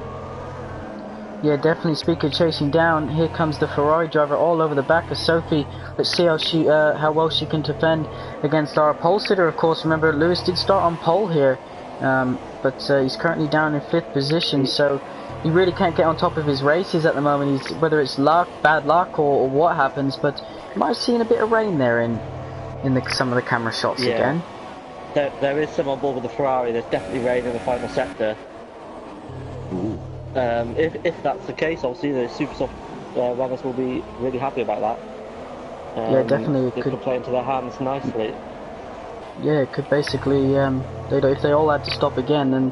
A: Yeah, definitely. Speaking of chasing down, here comes the Ferrari driver all over the back of Sophie. Let's see how well she can defend against our pole sitter. Of course, remember Lewis did start on pole here, but he's currently down in 5th position, so he really can't get on top of his races at the moment. Whether it's luck, bad luck, or what happens, but you might have seen a bit of rain there in in some of the camera shots again.
B: There is some on board with the Ferrari. There's definitely rain in the final sector.
C: Ooh.
B: If that's the case, obviously the super soft runners will be really happy about that.
A: Yeah, definitely.
B: It could play into their hands nicely.
A: Yeah, it could basically, if they all had to stop again, then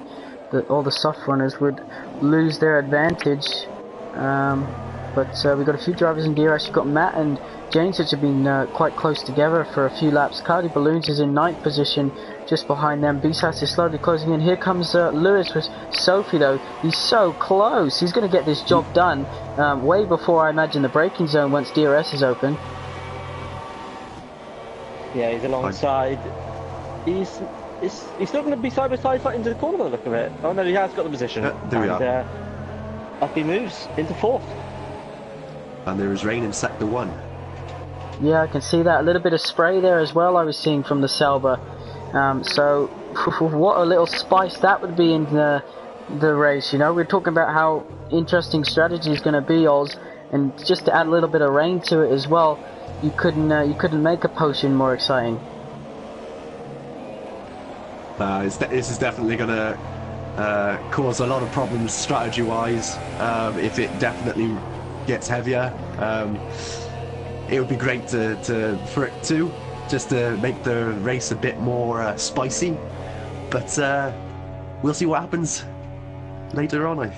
A: all the soft runners would lose their advantage. But we've got a few drivers in DRS. You've got Matt and James, which have been quite close together for a few laps. Cloudy Balloons is in 9th position, just behind them. BSAS is slowly closing in. Here comes Lewis with Sophie, though. He's so close. He's going to get this job done way before, I imagine, the braking zone once DRS is open.
B: Yeah, he's alongside. He's still going to be side by side fighting into the corner by the look of it. Oh no, he has got the position.
C: There we are.
B: Up he moves into 4th.
C: And there is rain in sector 1.
A: Yeah, I can see that. A little bit of spray there as well I was seeing from the Selber. So, what a little spice that would be in the race, you know. We're talking about how interesting strategy is going to be, Oz, and just to add a little bit of rain to it as well, you couldn't make a potion more exciting.
C: This is definitely going to cause a lot of problems strategy-wise if it definitely gets heavier. It would be great for it to just to make the race a bit more spicy, but we'll see what happens later on.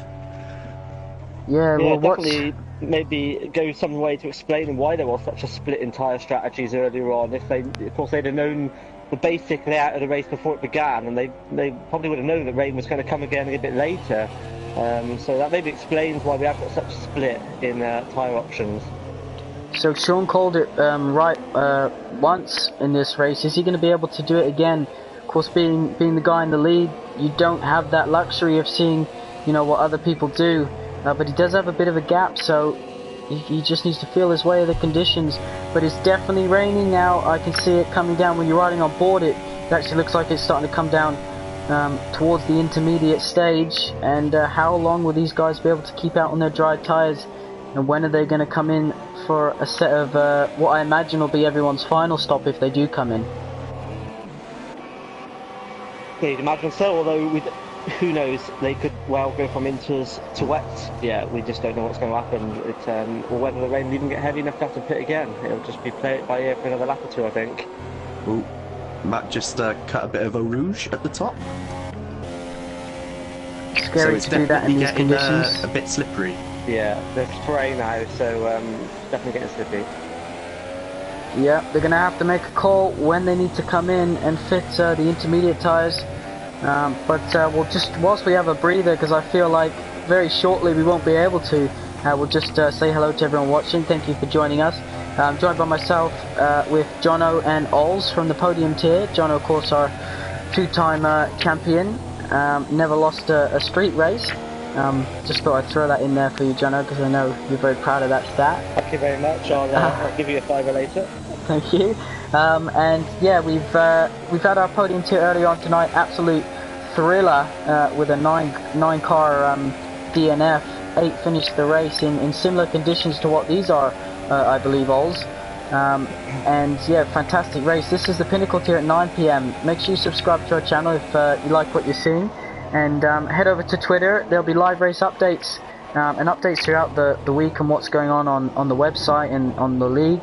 A: Yeah, well,
B: definitely maybe go some way to explain why there was such a split in tyre strategies earlier on. If of course, they'd have known the basic layout of the race before it began, and they probably would have known that rain was going to come again a bit later. So that maybe explains why we have got such a split in tyre options.
A: So Sean called it once in this race. Is he going to be able to do it again? Of course, being the guy in the lead, you don't have that luxury of seeing, you know, what other people do. But he does have a bit of a gap, so he just needs to feel his way of the conditions. But it's definitely raining now. I can see it coming down when you're riding on board. It actually looks like it's starting to come down towards the intermediate stage. And how long will these guys be able to keep out on their dry tyres? And when are they going to come in for a set of what I imagine will be everyone's final stop if they do come in?
B: Yeah, you'd imagine so, although who knows, they could well go from inters to wets. Yeah, we just don't know what's going to happen. Or whether the rain will even get heavy enough to have to pit again. It'll just be play it by ear for another lap or two, I think.
C: Ooh, Matt just cut a bit of Eau Rouge at the top.
A: Scary to do that in these conditions.
C: A bit slippery.
B: Yeah, there's spray now, so definitely getting slippy.
A: Yeah, they're going to have to make a call when they need to come in and fit the intermediate tyres. But we'll just, whilst we have a breather, because I feel like very shortly we won't be able to, we'll just say hello to everyone watching. Thank you for joining us. I'm joined by myself with Jono and Ols from the podium tier. Jono, of course, our two-time champion, never lost a street race. Just thought I'd throw that in there for you, Jono, because I know you're very proud of that stat.
B: Thank you very much. I'll give you a fiver later.
A: Thank you. And yeah, we've had our podium tier earlier on tonight. Absolute thriller with a nine car DNF. 8 finished the race in similar conditions to what these are, I believe, Ols. And yeah, fantastic race. This is the Pinnacle tier at 9 PM. Make sure you subscribe to our channel if you like what you're seeing. And head over to Twitter. There'll be live race updates and updates throughout the week and what's going on the website and on the league.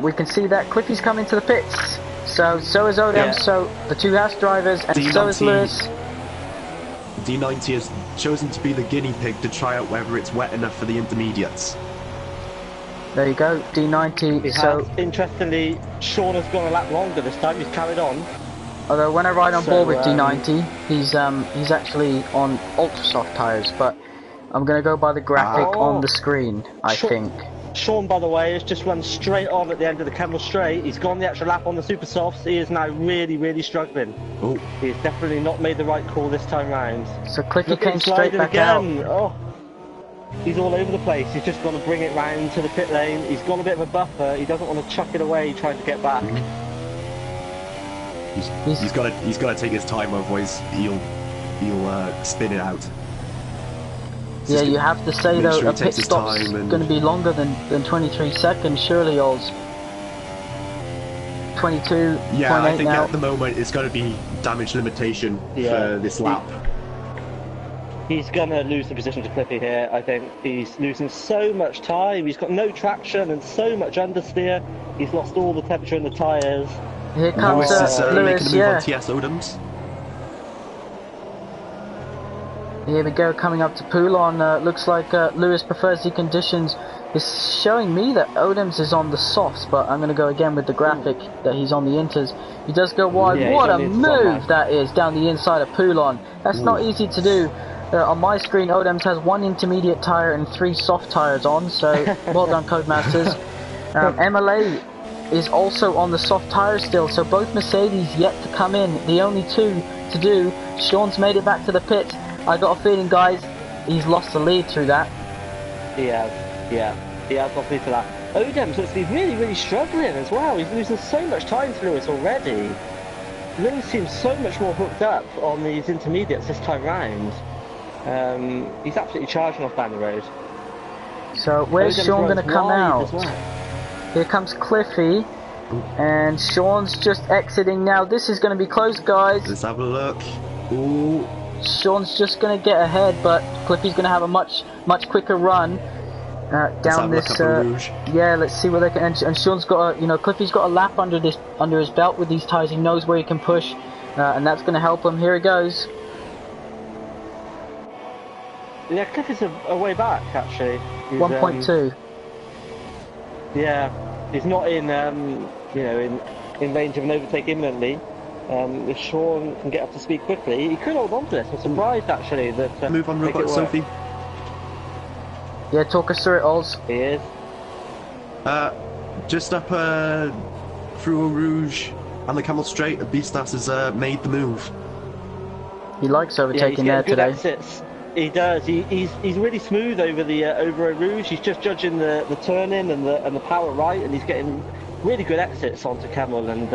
A: We can see that Cliffy's coming to the pits. So is Odem, yeah. So the two Haas drivers, and D90, so is Lewis.
C: D90 has chosen to be the guinea pig to try out whether it's wet enough for the intermediates.
A: There you go, D90.
B: Interestingly, Sean has gone a lap longer this time. He's carried on.
A: Although when I ride on board with D90, he's actually on ultra soft tyres, but I'm going to go by the graphic on the screen, I think.
B: Sean, by the way, has just run straight on at the end of the Kemmel Straight. He's gone the extra lap on the super softs. He is now really, really struggling. Oh. He's definitely not made the right call this time round.
A: So Cliffy came straight back out.
B: Oh. He's all over the place. He's just got to bring it round to the pit lane. He's got a bit of a buffer. He doesn't want to chuck it away trying to get back.
C: He's got to take his time, otherwise he'll spin it out.
A: Yeah, you have to say though, a pit stop's going to be longer than 23 seconds, surely, Oz. 22.8
C: Yeah, I think
A: now.
C: at the moment it's going to be damage limitation for this lap.
B: He's gonna lose the position to Cliffy here. I think he's losing so much time. He's got no traction and so much understeer. He's lost all the temperature in the tyres.
A: Here comes
C: Lewis is
A: Lewis,
C: making a move
A: yeah.
C: on TS Odoms.
A: Here we go, coming up to Poulon. Looks like Lewis prefers the conditions. It's showing me that Odoms is on the softs, but I'm going to go again with the graphic that he's on the inters. He does go wide.
B: Yeah,
A: what a move that is down the inside of Poulon. That's not easy to do. On my screen, Odoms has 1 intermediate tyre and 3 soft tyres on, so well done, Codemasters. MLA is also on the soft tyres still, so both Mercedes yet to come in. The only 2 to do. Sean's made it back to the pit. I got a feeling, guys, he's lost the lead through that.
B: He has lost the lead for that. Odoms looks to be really struggling as well. He's losing so much time to Lewis already. Lewis seems so much more hooked up on these intermediates this time round. He's absolutely charging off down the road.
A: So where's
B: Odoms
A: Sean going to come out?
B: Well.
A: Here comes Cliffy, and Sean's just exiting now. This is going to be close, guys.
C: Let's have a look. Ooh.
A: Sean's just going to get ahead, but Cliffy's going to have a much quicker run down this. Yeah, let's see where they can. And Sean's got a, Cliffy's got a lap under his belt with these tyres. He knows where he can push, and that's going to help him. Here he goes.
B: Yeah, Cliffy's a way back actually.
A: 1.2.
B: Yeah, he's not in in range of an overtake imminently. If Sean can get up to speed quickly, he could hold on to this. I'm surprised actually that.
C: Move on, Robot Sophie.
A: Yeah, talk us through it, Oz.
B: He is.
C: Just up through Eau Rouge and the Camel Straight, Beastas has made the move.
A: He likes overtaking there
B: good
A: today.
B: Exits. He does. He's really smooth over the over Eau Rouge. He's just judging the turn-in and the power right, and he's getting really good exits onto Camel. And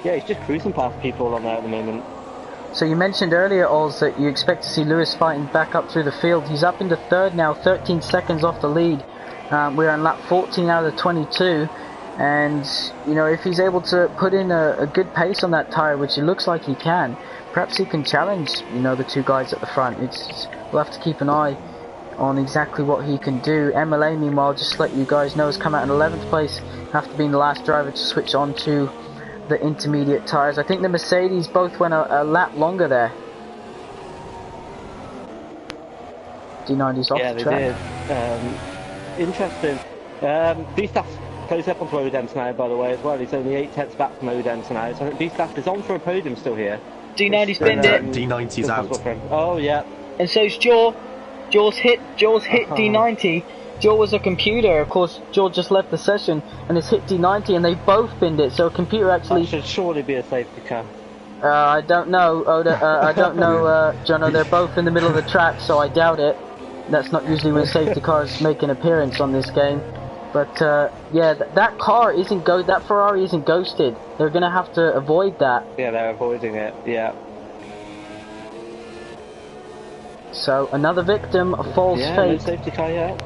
B: yeah, he's just cruising past people on there at the moment.
A: So you mentioned earlier, Oz, that you expect to see Lewis fighting back up through the field. He's up into third now, 13 seconds off the lead. We're on lap 14 out of the 22. And, if he's able to put in a good pace on that tyre, which it looks like he can, perhaps he can challenge, the 2 guys at the front. We'll have to keep an eye on exactly what he can do. MLA, meanwhile, just to let you guys know, has come out in 11th place after being the last driver to switch on to the intermediate tyres. I think the Mercedes both went a lap longer there. D90's off the track.
B: Yeah, they did. Interesting. Beastas close up onto Odoms now, by the way, as well. He's only 8 tenths back from Odoms now, so I think Beastas is on for a podium still here.
A: D90's pinned it.
C: D90's out.
B: Oh, yeah.
A: And so's Jaw. Jaw's hit D90. Jaw was a computer, of course. Jaw just left the session and it's hit D90 and they both pinned it, so a computer actually...
B: That should surely be a safety car.
A: I don't know, I don't know, Jono, they're both in the middle of the track, so I doubt it. That's not usually when safety cars make an appearance on this game. But, yeah, that car isn't that Ferrari isn't ghosted. They're gonna have to avoid that.
B: Yeah, they're avoiding it, yeah.
A: So, another victim of false
B: fate.
A: fate.
B: No safety car yet.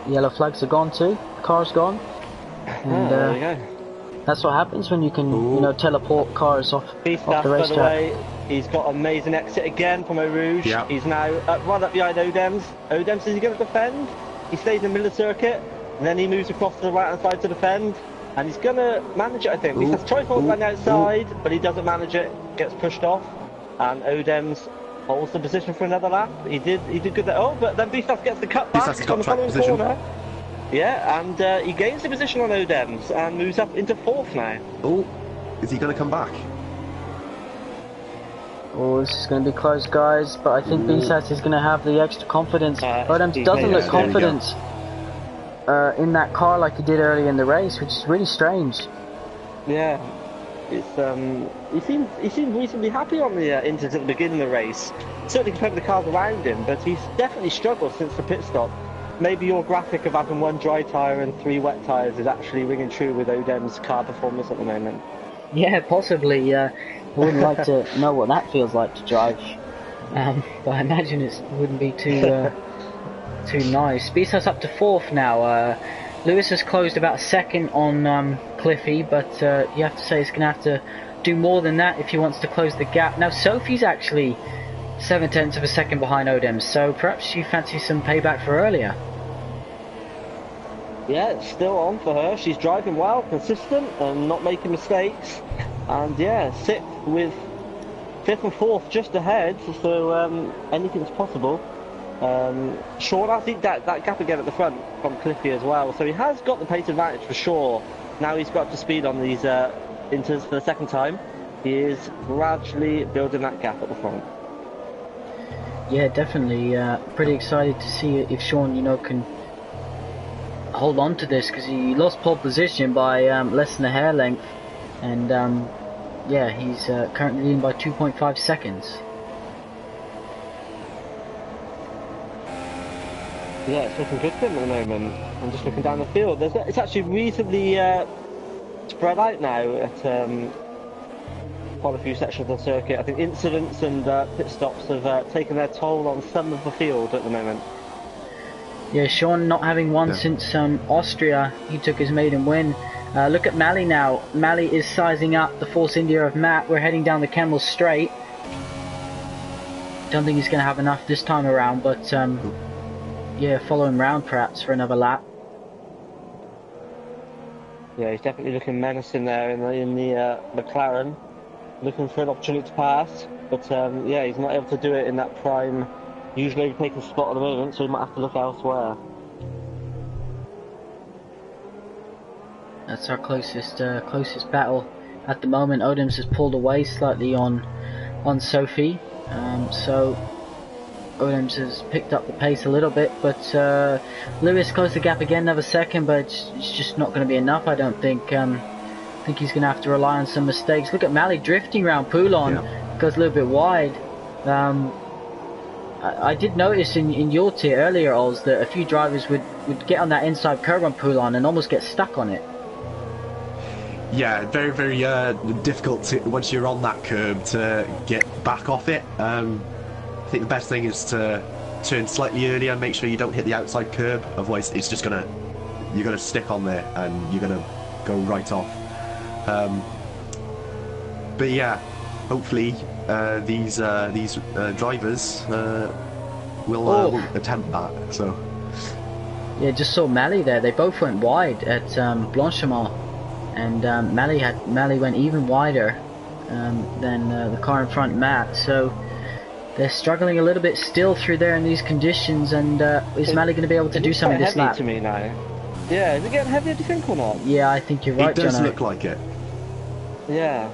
A: Yellow flags are gone too. Car's gone. And
B: there you go.
A: that's what happens when you can, teleport cars off the racetrack.
B: By the way, he's got an amazing exit again from Eau Rouge.
C: Yep.
B: He's now right up behind Odoms. Odoms, is he going to defend? He stays in the middle of the circuit, and then he moves across to the right-hand side to defend. And he's going to manage it, I think. He has trifold around the outside, but he doesn't manage it. Gets pushed off. And Odoms holds the position for another lap. He did good there. Oh, but then Beastas gets the cut back on the following corner. Yeah, and he gains the position on Odoms and moves up into 4th now.
C: Oh, is he going to come back?
A: Oh, this is going to be close, guys, but I think Beastas is going to have the extra confidence. Odoms doesn't look confident in that car like he did early in the race, which is really strange.
B: Yeah. He seemed reasonably happy on the inters at the beginning of the race. Certainly compared to the cars around him, but he's definitely struggled since the pit stop. Maybe your graphic of having 1 dry tyre and 3 wet tyres is actually ringing true with Odom's car performance at the moment. Yeah,
A: possibly. I wouldn't like to know what that feels like to drive, but I imagine it wouldn't be too nice. Beastas up to 4th now. Lewis has closed about a second on Cliffy, but you have to say he's going to have to do more than that if he wants to close the gap. Now Sophie's actually 7/10 of a second behind Odem, so perhaps she fancies some payback for earlier.
B: Yeah, it's still on for her. She's driving well, consistent, and not making mistakes. And yeah, sixth with fifth and fourth just ahead, so anything's possible. Sean, I think that gap again at the front from Cliffy as well, so he has got the pace advantage for sure. Now he's got up to speed on these inters for the second time. He is gradually building that gap at the front.
A: Yeah, definitely. Pretty excited to see if Sean, can hold on to this, because he lost pole position by less than a hair length, and yeah, he's currently leading by 2.5 seconds.
B: Yeah, it's looking good for him at the moment. I'm just looking down the field. It's actually reasonably spread out now at quite a few sections of the circuit. I think incidents and pit stops have taken their toll on some of the field at the moment.
A: Yeah, Sean not having won since Austria. He took his maiden win. Look at Mally now. Mally is sizing up the Force India of Matt. We're heading down the Kemmel Straight. Don't think he's going to have enough this time around, but yeah, follow him round perhaps for another lap.
B: Yeah, he's definitely looking menacing there in the McLaren, looking for an opportunity to pass, but yeah, he's not able to do it in that prime, usually taking spot at the moment, so he might have to look elsewhere.
A: That's our closest battle at the moment. Odems has pulled away slightly on Sophie, so Odems has picked up the pace a little bit, but Lewis closed the gap again, another second, but it's just not going to be enough, I don't think. I think he's going to have to rely on some mistakes. Look at Mally drifting around Poulon, goes a little bit wide. I did notice in your tier earlier, Oz, that a few drivers would get on that inside curb on Poulon and almost get stuck on it.
C: Yeah, very, very difficult once you're on that curb to get back off it. I think the best thing is to turn slightly earlier and make sure you don't hit the outside curb, otherwise it's just you're gonna stick on there and you're gonna go right off. But yeah, hopefully these drivers will attempt that. So
A: yeah, just saw Mally there. They both went wide at Blanchimont, and Mally went even wider than the car in front, Matt. So they're struggling a little bit still through there in these conditions, and is Mally going to be able to do something this lap?
B: To me now. Yeah, is it getting heavier, do you think, or not?
A: Yeah, I think you're right,
C: It does
A: Jono.
C: look like it.
B: Yeah.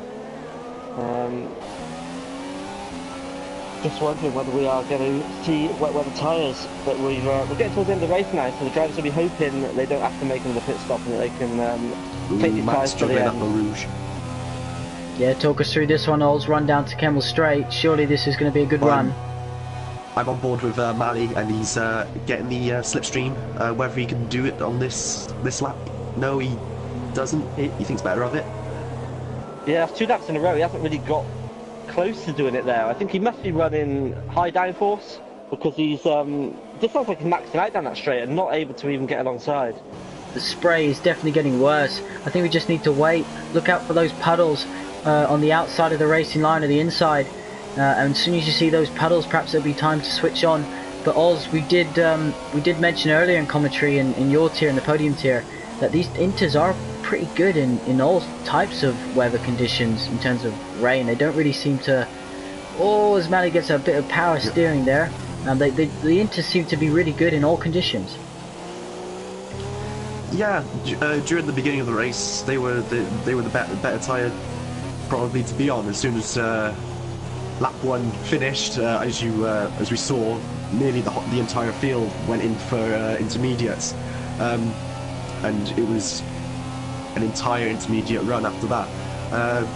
B: Just wondering whether we are going to see wet weather tyres, but we're getting towards the end of the race now, so the drivers will be hoping that they don't have to make another pit stop and that they can take these tyres to the end.
C: Rouge.
A: Yeah, talk us through this one, Ols. Run down to Kemmel Straight. Surely this is going to be a good run.
C: I'm on board with Mally, and he's getting the slipstream. Whether he can do it on this lap, no, he doesn't. He thinks better of it.
B: Yeah, that's 2 laps in a row. He hasn't really got close to doing it there. I think he must be running high downforce, because he's this sounds like he's maxing out down that straight and not able to even get alongside.
A: The spray is definitely getting worse. I think we just need to wait. Look out for those puddles on the outside of the racing line or the inside. And as soon as you see those puddles, perhaps it'll be time to switch on. But Oz, we did mention earlier in commentary in your tier, in the podium tier, that these inters are pretty good in all types of weather conditions in terms of rain. They don't really seem to... Oh, as Mally gets a bit of power steering there. The inters seem to be really good in all conditions.
C: Yeah, during the beginning of the race, they were the better tyre probably to be on. As soon as lap 1 finished, as we saw, nearly the entire field went in for intermediates, and it was an entire intermediate run after that.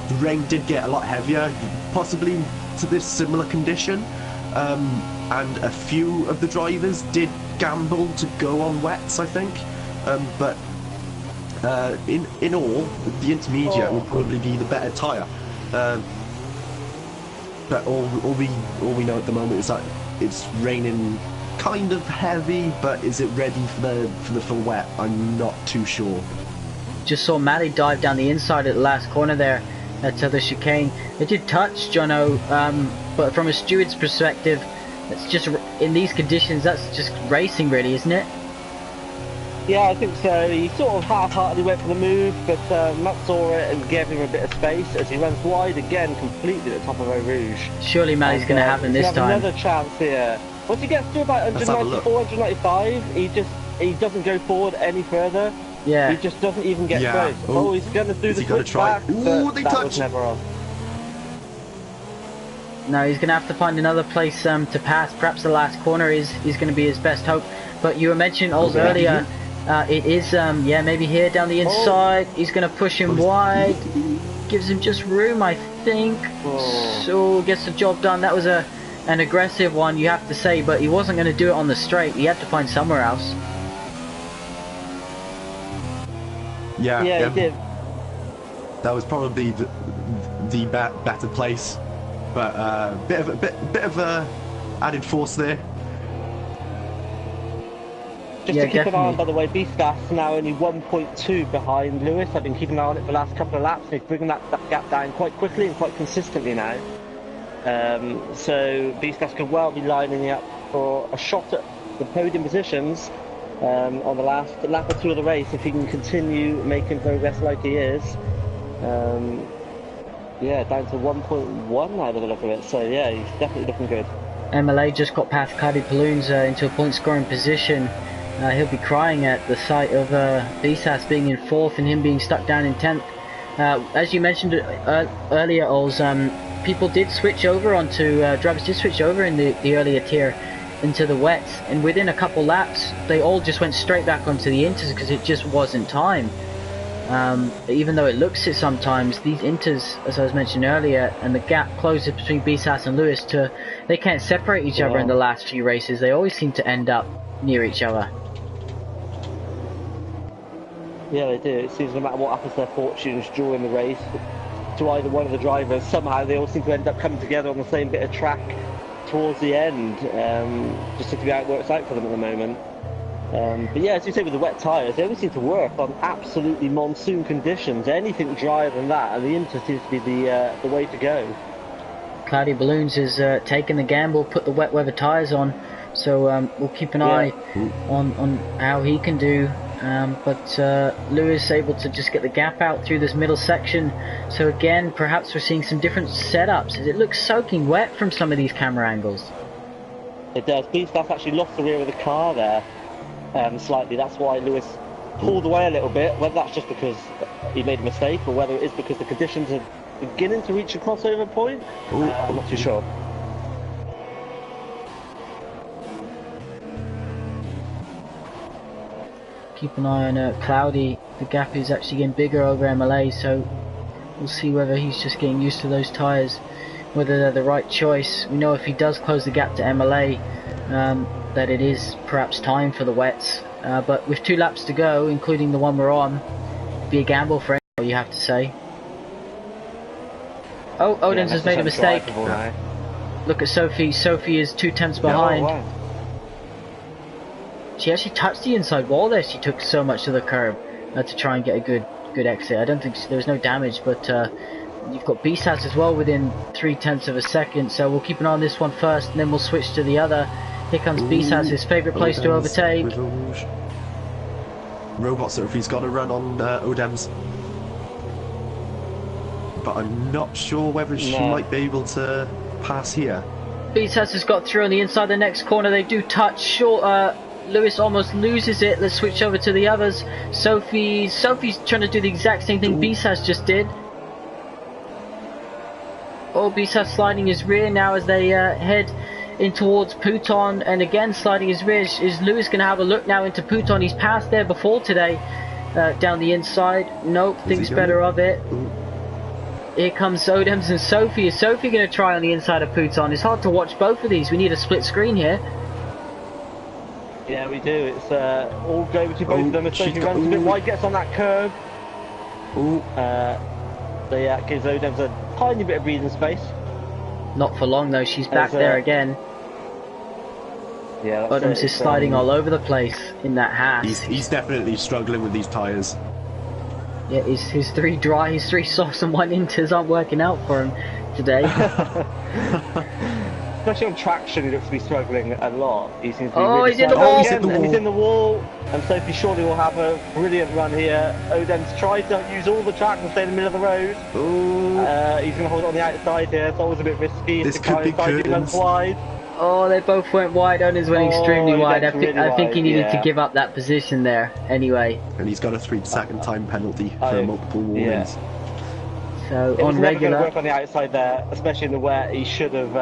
C: The rain did get a lot heavier, possibly to this similar condition, and a few of the drivers did gamble to go on wets, I think. But in all, the intermediate will probably be the better tyre. But all we know at the moment is that it's raining kind of heavy, but is it ready for the full wet? I'm not too sure.
A: Just saw Maddie dive down the inside at the last corner there at the chicane. It did touch Jono, but from a steward's perspective, it's just in these conditions, that's just racing really, isn't it?
B: Yeah, I think so. He sort of half-heartedly went for the move, but Matt saw it and gave him a bit of space as he runs wide again, completely at the top of Eau Rouge.
A: Surely Maddie's going to have him this time.
B: Another chance here. Once he gets to about 194, 195, he doesn't go forward any further.
A: Yeah.
B: He just doesn't even get close. Oh, he's going to do the switch back, but that was never on.
A: No, he's going to have to find another place to pass. Perhaps the last corner is going to be his best hope. But you were mentioning Ols earlier. It is, yeah, maybe here down the inside. He's going to push him wide. Gives him just room, I think. So gets the job done. That was an aggressive one, you have to say, but he wasn't going to do it on the straight. He had to find somewhere else.
B: Yeah, he did.
C: That was probably the better place, but bit of a added force there.
B: Just to keep an eye on, by the way, Beastgas now only 1.2 behind Lewis. I've been keeping an eye on it for the last couple of laps, and he's bringing that gap down quite quickly and quite consistently now. So Beastgas could well be lining up for a shot at the podium positions on the last lap or two of the race if he can continue making progress like he is. Yeah, down to 1.1 now by the look of it. So yeah, he's definitely looking good.
A: MLA just got past Cuddy Balloons into a point scoring position. He'll be crying at the sight of Bisas being in 4th and him being stuck down in 10th. As you mentioned earlier, Ols, people did switch over onto, drivers did switch over in the earlier tier into the wets, and within a couple laps they all just went straight back onto the inters because it just wasn't time. Even though it looks it sometimes, these inters, as I was mentioning earlier, and the gap closes between Bisas and Lewis, they can't separate each other in the last few races. They always seem to end up near each other.
B: Yeah, they do. It seems no matter what happens to their fortunes during the race, to either one of the drivers, somehow they all seem to end up coming together on the same bit of track towards the end, just to see how it works out for them at the moment. But yeah, as you say, with the wet tyres, they only seem to work on absolutely monsoon conditions. Anything drier than that, and the Inter seems to be the way to go. Cloudy
A: Balloons is taking the gamble, put the wet weather tyres on, so we'll keep an eye on how he can do. But Lewis able to just get the gap out through this middle section. So again, perhaps we're seeing some different setups. It looks soaking wet from some of these camera angles.
B: It does. Beastgas actually lost the rear of the car there slightly. That's why Lewis pulled away a little bit. Whether that's just because he made a mistake or whether it is because the conditions are beginning to reach a crossover point, I'm not too sure.
A: Keep an eye on Cloudy. The gap is actually getting bigger over MLA, so we'll see whether he's just getting used to those tyres, whether they're the right choice. We know if he does close the gap to MLA, that it is perhaps time for the wets. But with 2 laps to go, including the one we're on, it'd be a gamble for anyone, you have to say. Oh, Odins has made a mistake. Look at Sophie. Sophie is 2 tenths behind.
B: Wow.
A: She actually touched the inside wall there. She took so much to the curb to try and get a good exit. I don't think there was no damage, but you've got Bisas as well within 0.3 of a second. So we'll keep an eye on this one first, and then we'll switch to the other. Here comes Bisas, his favourite place to overtake.
C: Robot Sophie's got a run on Odems, but I'm not sure whether she might be able to pass here.
A: Bisas has got through on the inside the next corner. They do touch short. Lewis almost loses it. Let's switch over to the others. Sophie's trying to do the exact same thing Bisas just did. Oh, Bisas sliding his rear now as they head in towards Pouton, and again sliding his rear. Is Lewis going to have a look now into Pouton? He's passed there before today, down the inside. Nope, thinks better of it. Here comes Odems and Sophie. Is Sophie going to try on the inside of Pouton? It's hard to watch both of these. We need a split screen here.
B: Yeah, we do. It's all go between both of them. As Sophie runs a bit wide, gets on that curve. So yeah, it gives Odems a tiny bit of breathing space.
A: Not for long though. She's back there again.
B: Yeah,
A: Odoms is sliding all over the place in that Haas.
C: He's definitely struggling with these tyres.
A: Yeah, his three dry, his three softs and one inters aren't working out for him today.
B: Especially on traction, he looks to be struggling a lot. He seems to be
A: Oh,
B: really
A: he's in the
B: sliding.
A: wall!
B: Again, and he's in the wall. And Sophie surely will have a brilliant run here. Odem's tried to use all the track and stay in the middle of the road. He's going to hold it on the outside here. It's always a bit risky.
C: This could be curtains.
B: Wide.
A: Oh, they both went wide. Odoms went extremely wide. I think he needed to
B: yeah.
A: give up that position there anyway.
C: And he's got a 3-second time penalty for multiple warnings.
A: Yeah. So
B: it was
A: on
B: never going
A: regular.
B: to work on the outside there, especially in the wet. He should have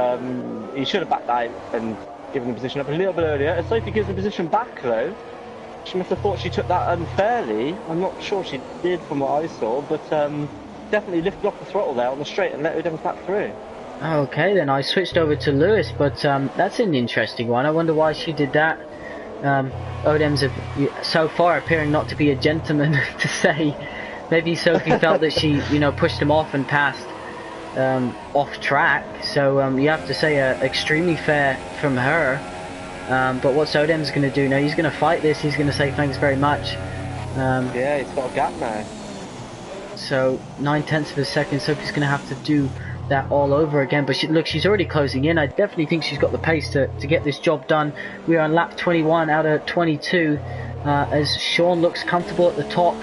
B: backed out and given the position up a little bit earlier. As Sophie gives the position back though, she must have thought she took that unfairly. I'm not sure she did from what I saw, but definitely lifted off the throttle there on the straight and let Odem's back through.
A: Okay, then I switched over to Lewis, but that's an interesting one. I wonder why she did that. Odem's so far appearing not to be a gentleman to say. Maybe Sophie felt that she, pushed him off and passed off track. So you have to say extremely fair from her. But what's Odem's going to do now? He's going to fight this. He's going to say thanks very much.
B: Yeah, he's got a gap now.
A: So 9/10 of a second. Sophie's going to have to do that all over again, but she's already closing in. I definitely think she's got the pace to get this job done. We are on lap 21 out of 22 as Sean looks comfortable at the top.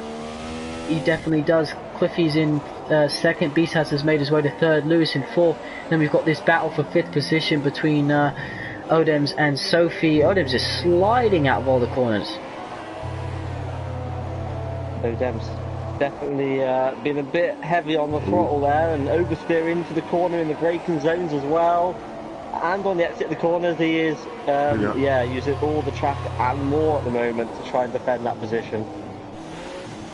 A: He definitely does. Cliffy's in second, Bisas has made his way to third, Lewis in fourth. Then we've got this battle for fifth position between Odems and Sophie. Odems is sliding out of all the corners.
B: Odems definitely been a bit heavy on the throttle there and oversteer into the corner in the braking zones as well. And on the exit of the corners he is using all the track and more at the moment to try and defend that position.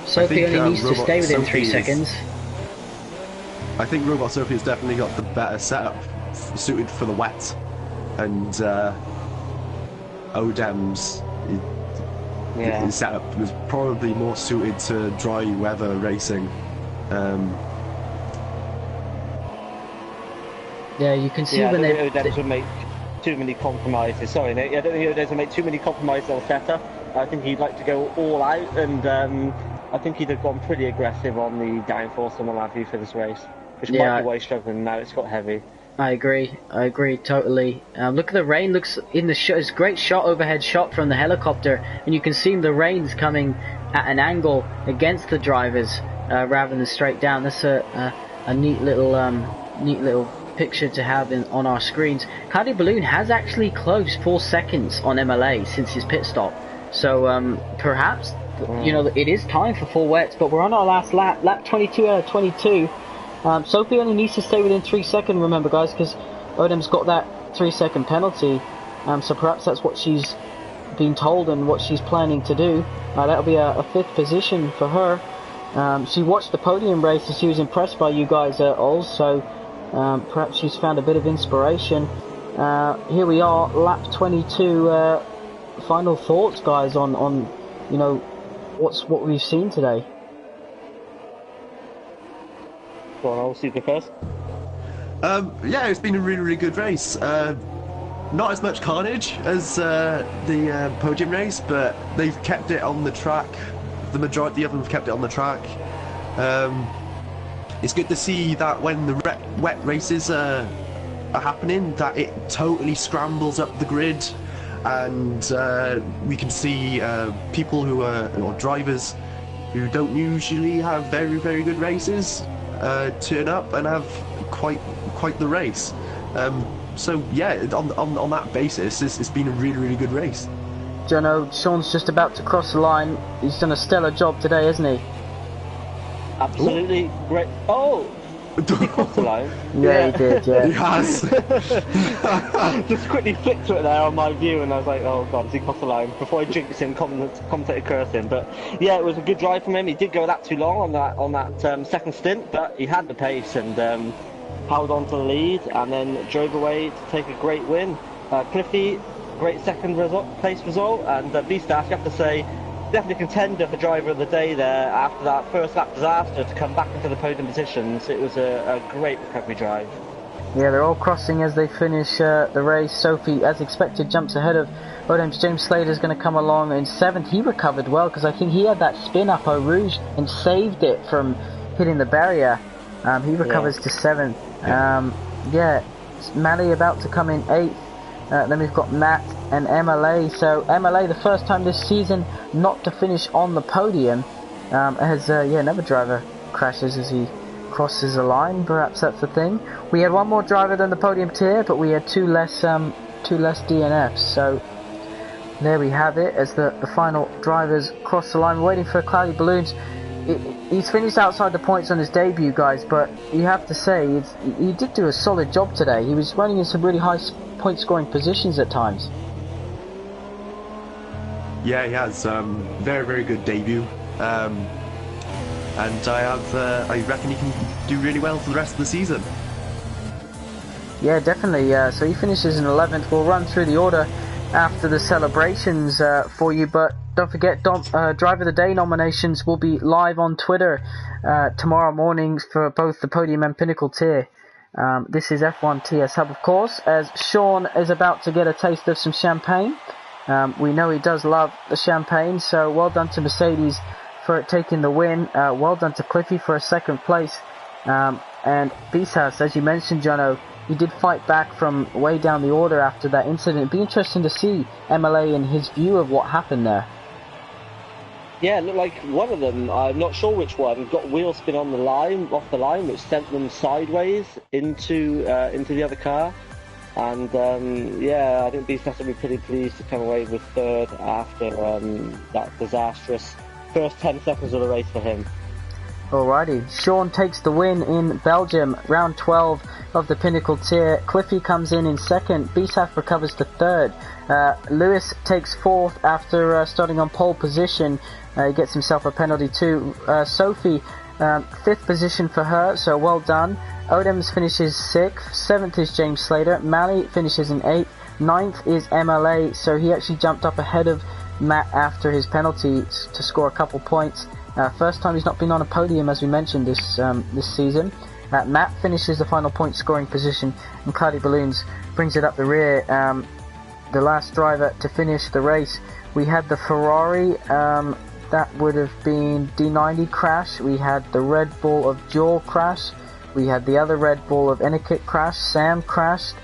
A: Sophie only needs to stay within 3 seconds.
C: I think Robot Sophie has definitely got the better setup suited for the wet, and Odem's his setup was probably more suited to dry weather racing.
A: Yeah, you can see when they
B: would make too many compromises. Sorry, Nate. I don't think Odem's would make too many compromises on setup. I think he'd like to go all out, and I think he'd have gone pretty aggressive on the downforce and what have you for this race, which might be why he's struggling now. It's got heavy.
A: I agree totally. Look at the rain, looks in the shot. It's a great shot, overhead shot from the helicopter, and you can see the rain's coming at an angle against the drivers rather than straight down. That's a neat little picture to have on our screens. Cardi Balloon has actually closed 4 seconds on MLA since his pit stop, so perhaps it is time for full wets. But we're on our last lap 22 out of 22. Sophie only needs to stay within 3 seconds, remember guys, because Odem's got that 3-second penalty, so perhaps that's what she's been told and what she's planning to do. That'll be a fifth position for her. She watched the podium race and she was impressed by you guys also. Perhaps she's found a bit of inspiration. Here we are, lap 22. Final thoughts, guys, on what we've seen today.
B: Go on, I'll see you first.
C: Yeah, it's been a really good race. Not as much carnage as the podium race, but they've kept it on the track. The majority of them have kept it on the track. It's good to see that when the wet races are happening, that it totally scrambles up the grid, and we can see people who are, or drivers who don't usually have very good races turn up and have quite the race. So yeah, on that basis, it's been a really good race.
A: Jono, Sean's just about to cross the line. He's done a stellar job today, hasn't he?
B: Absolutely great. Oh! Did he cross the line?
A: Yeah, he did, yeah.
C: He has.
B: Just quickly flicked to it there on my view, and I was like, oh god, has he crossed the line? Before I jinx him, commentator curse him. But yeah, it was a good drive from him. He did go that too long on that second stint, but he had the pace and held on to the lead, and then drove away to take a great win. Cliffy, great second place result, and B-Staff, you have to say, definitely contender for driver of the day there after that first lap disaster to come back into the podium positions. It was a great recovery drive.
A: Yeah, they're all crossing as they finish the race. Sophie, as expected, jumps ahead of Odem's. James Slater's going to come along in 7th. He recovered well because I think he had that spin up Eau Rouge and saved it from hitting the barrier. He recovers to 7th. Mally about to come in 8th. Then we've got Matt and MLA. So MLA, the first time this season not to finish on the podium, as another driver crashes as he crosses the line. Perhaps that's the thing. We had one more driver than the podium tier, but we had two less DNFs. So there we have it as the final drivers cross the line. We're waiting for Cloudy Balloons. He's finished outside the points on his debut, guys, but you have to say he did do a solid job today. He was running in some really high point scoring positions at times.
C: Yeah, he has very, very good debut. And I reckon he can do really well for the rest of the season.
A: Yeah, definitely. So he finishes in 11th. We'll run through the order after the celebrations for you, but don't forget, Driver of the Day nominations will be live on Twitter tomorrow morning for both the Podium and Pinnacle tier. This is F1 TS Hub, of course, as Sean is about to get a taste of some champagne. We know he does love the champagne, so well done to Mercedes for taking the win. Well done to Cliffy for a 2nd place. And Bisas, as you mentioned, Jono, he did fight back from way down the order after that incident. It'd be interesting to see MLA and his view of what happened there.
B: Yeah, it looked like one of them, I'm not sure which one, got wheel spin on the line, off the line, which sent them sideways into the other car. And I think Bisas will be pretty pleased to come away with 3rd after that disastrous first 10 seconds of the race for him.
A: Alrighty, Sean takes the win in Belgium, round 12 of the Pinnacle tier. Cliffy comes in 2nd, Bisas recovers to 3rd. Lewis takes 4th after starting on pole position. He gets himself a penalty too. Sophie, 5th position for her, so well done. Odems finishes 6th, 7th is James Slater. Mally finishes in 8th, 9th is MLA, so he actually jumped up ahead of Matt after his penalty to score a couple points. First time he's not been on a podium, as we mentioned, this season. Matt finishes the final point scoring position, and Cloudy Balloons brings it up the rear. The last driver to finish the race, we had the Ferrari, that would have been D90 crash. We had the Red Bull of Jaw crash. We had the other Red Bull of Etiquette crash. Sam crashed.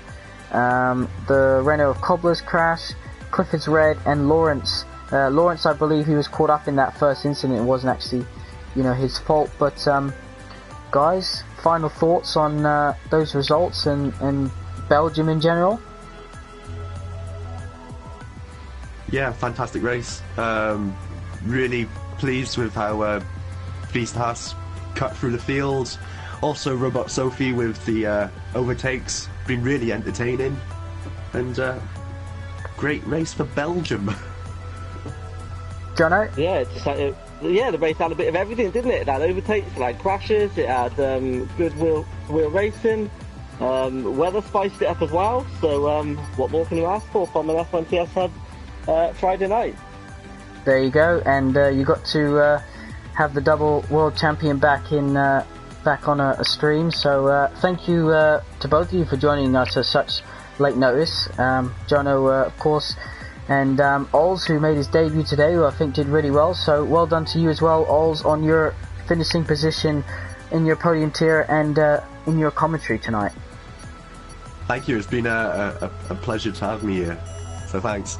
A: The Renault of Cobblers crash. Clifford's Red and Lawrence. Lawrence, I believe he was caught up in that first incident. It wasn't actually, his fault. But guys, final thoughts on those results and Belgium in general?
C: Yeah, fantastic race. Really pleased with how Bisas cut through the field. Also, Robot Sophie with the overtakes. Been really entertaining. And great race for Belgium.
A: Jono?
B: Yeah, the race had a bit of everything, didn't it? It had overtakes, it had crashes, it had good wheel racing. Weather spiced it up as well. So what more can you ask for from an F1 TS Hub Friday night?
A: There you go, and you got to have the double world champion back on a stream. So thank you to both of you for joining us at such late notice. Jono, of course, and Ols, who made his debut today, who I think did really well. So well done to you as well, Ols, on your finishing position in your podium tier and in your commentary tonight.
C: Thank you. It's been a pleasure to have me here. So thanks.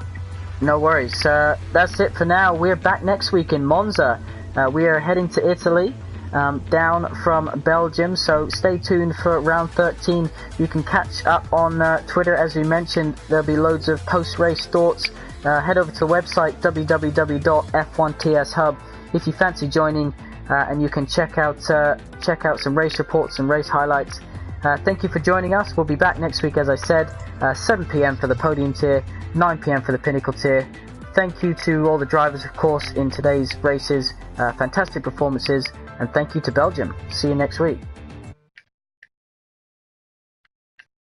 A: No worries. That's it for now. We're back next week in Monza. We are heading to Italy, down from Belgium, so stay tuned for round 13. You can catch up on Twitter, as we mentioned. There'll be loads of post-race thoughts. Head over to the website www.f1tshub if you fancy joining, and you can check out some race reports and race highlights. Thank you for joining us. We'll be back next week, as I said, 7 PM for the podium tier, 9 PM for the Pinnacle tier. Thank you to all the drivers, of course, in today's races. Fantastic performances, and thank you to Belgium. See you next week.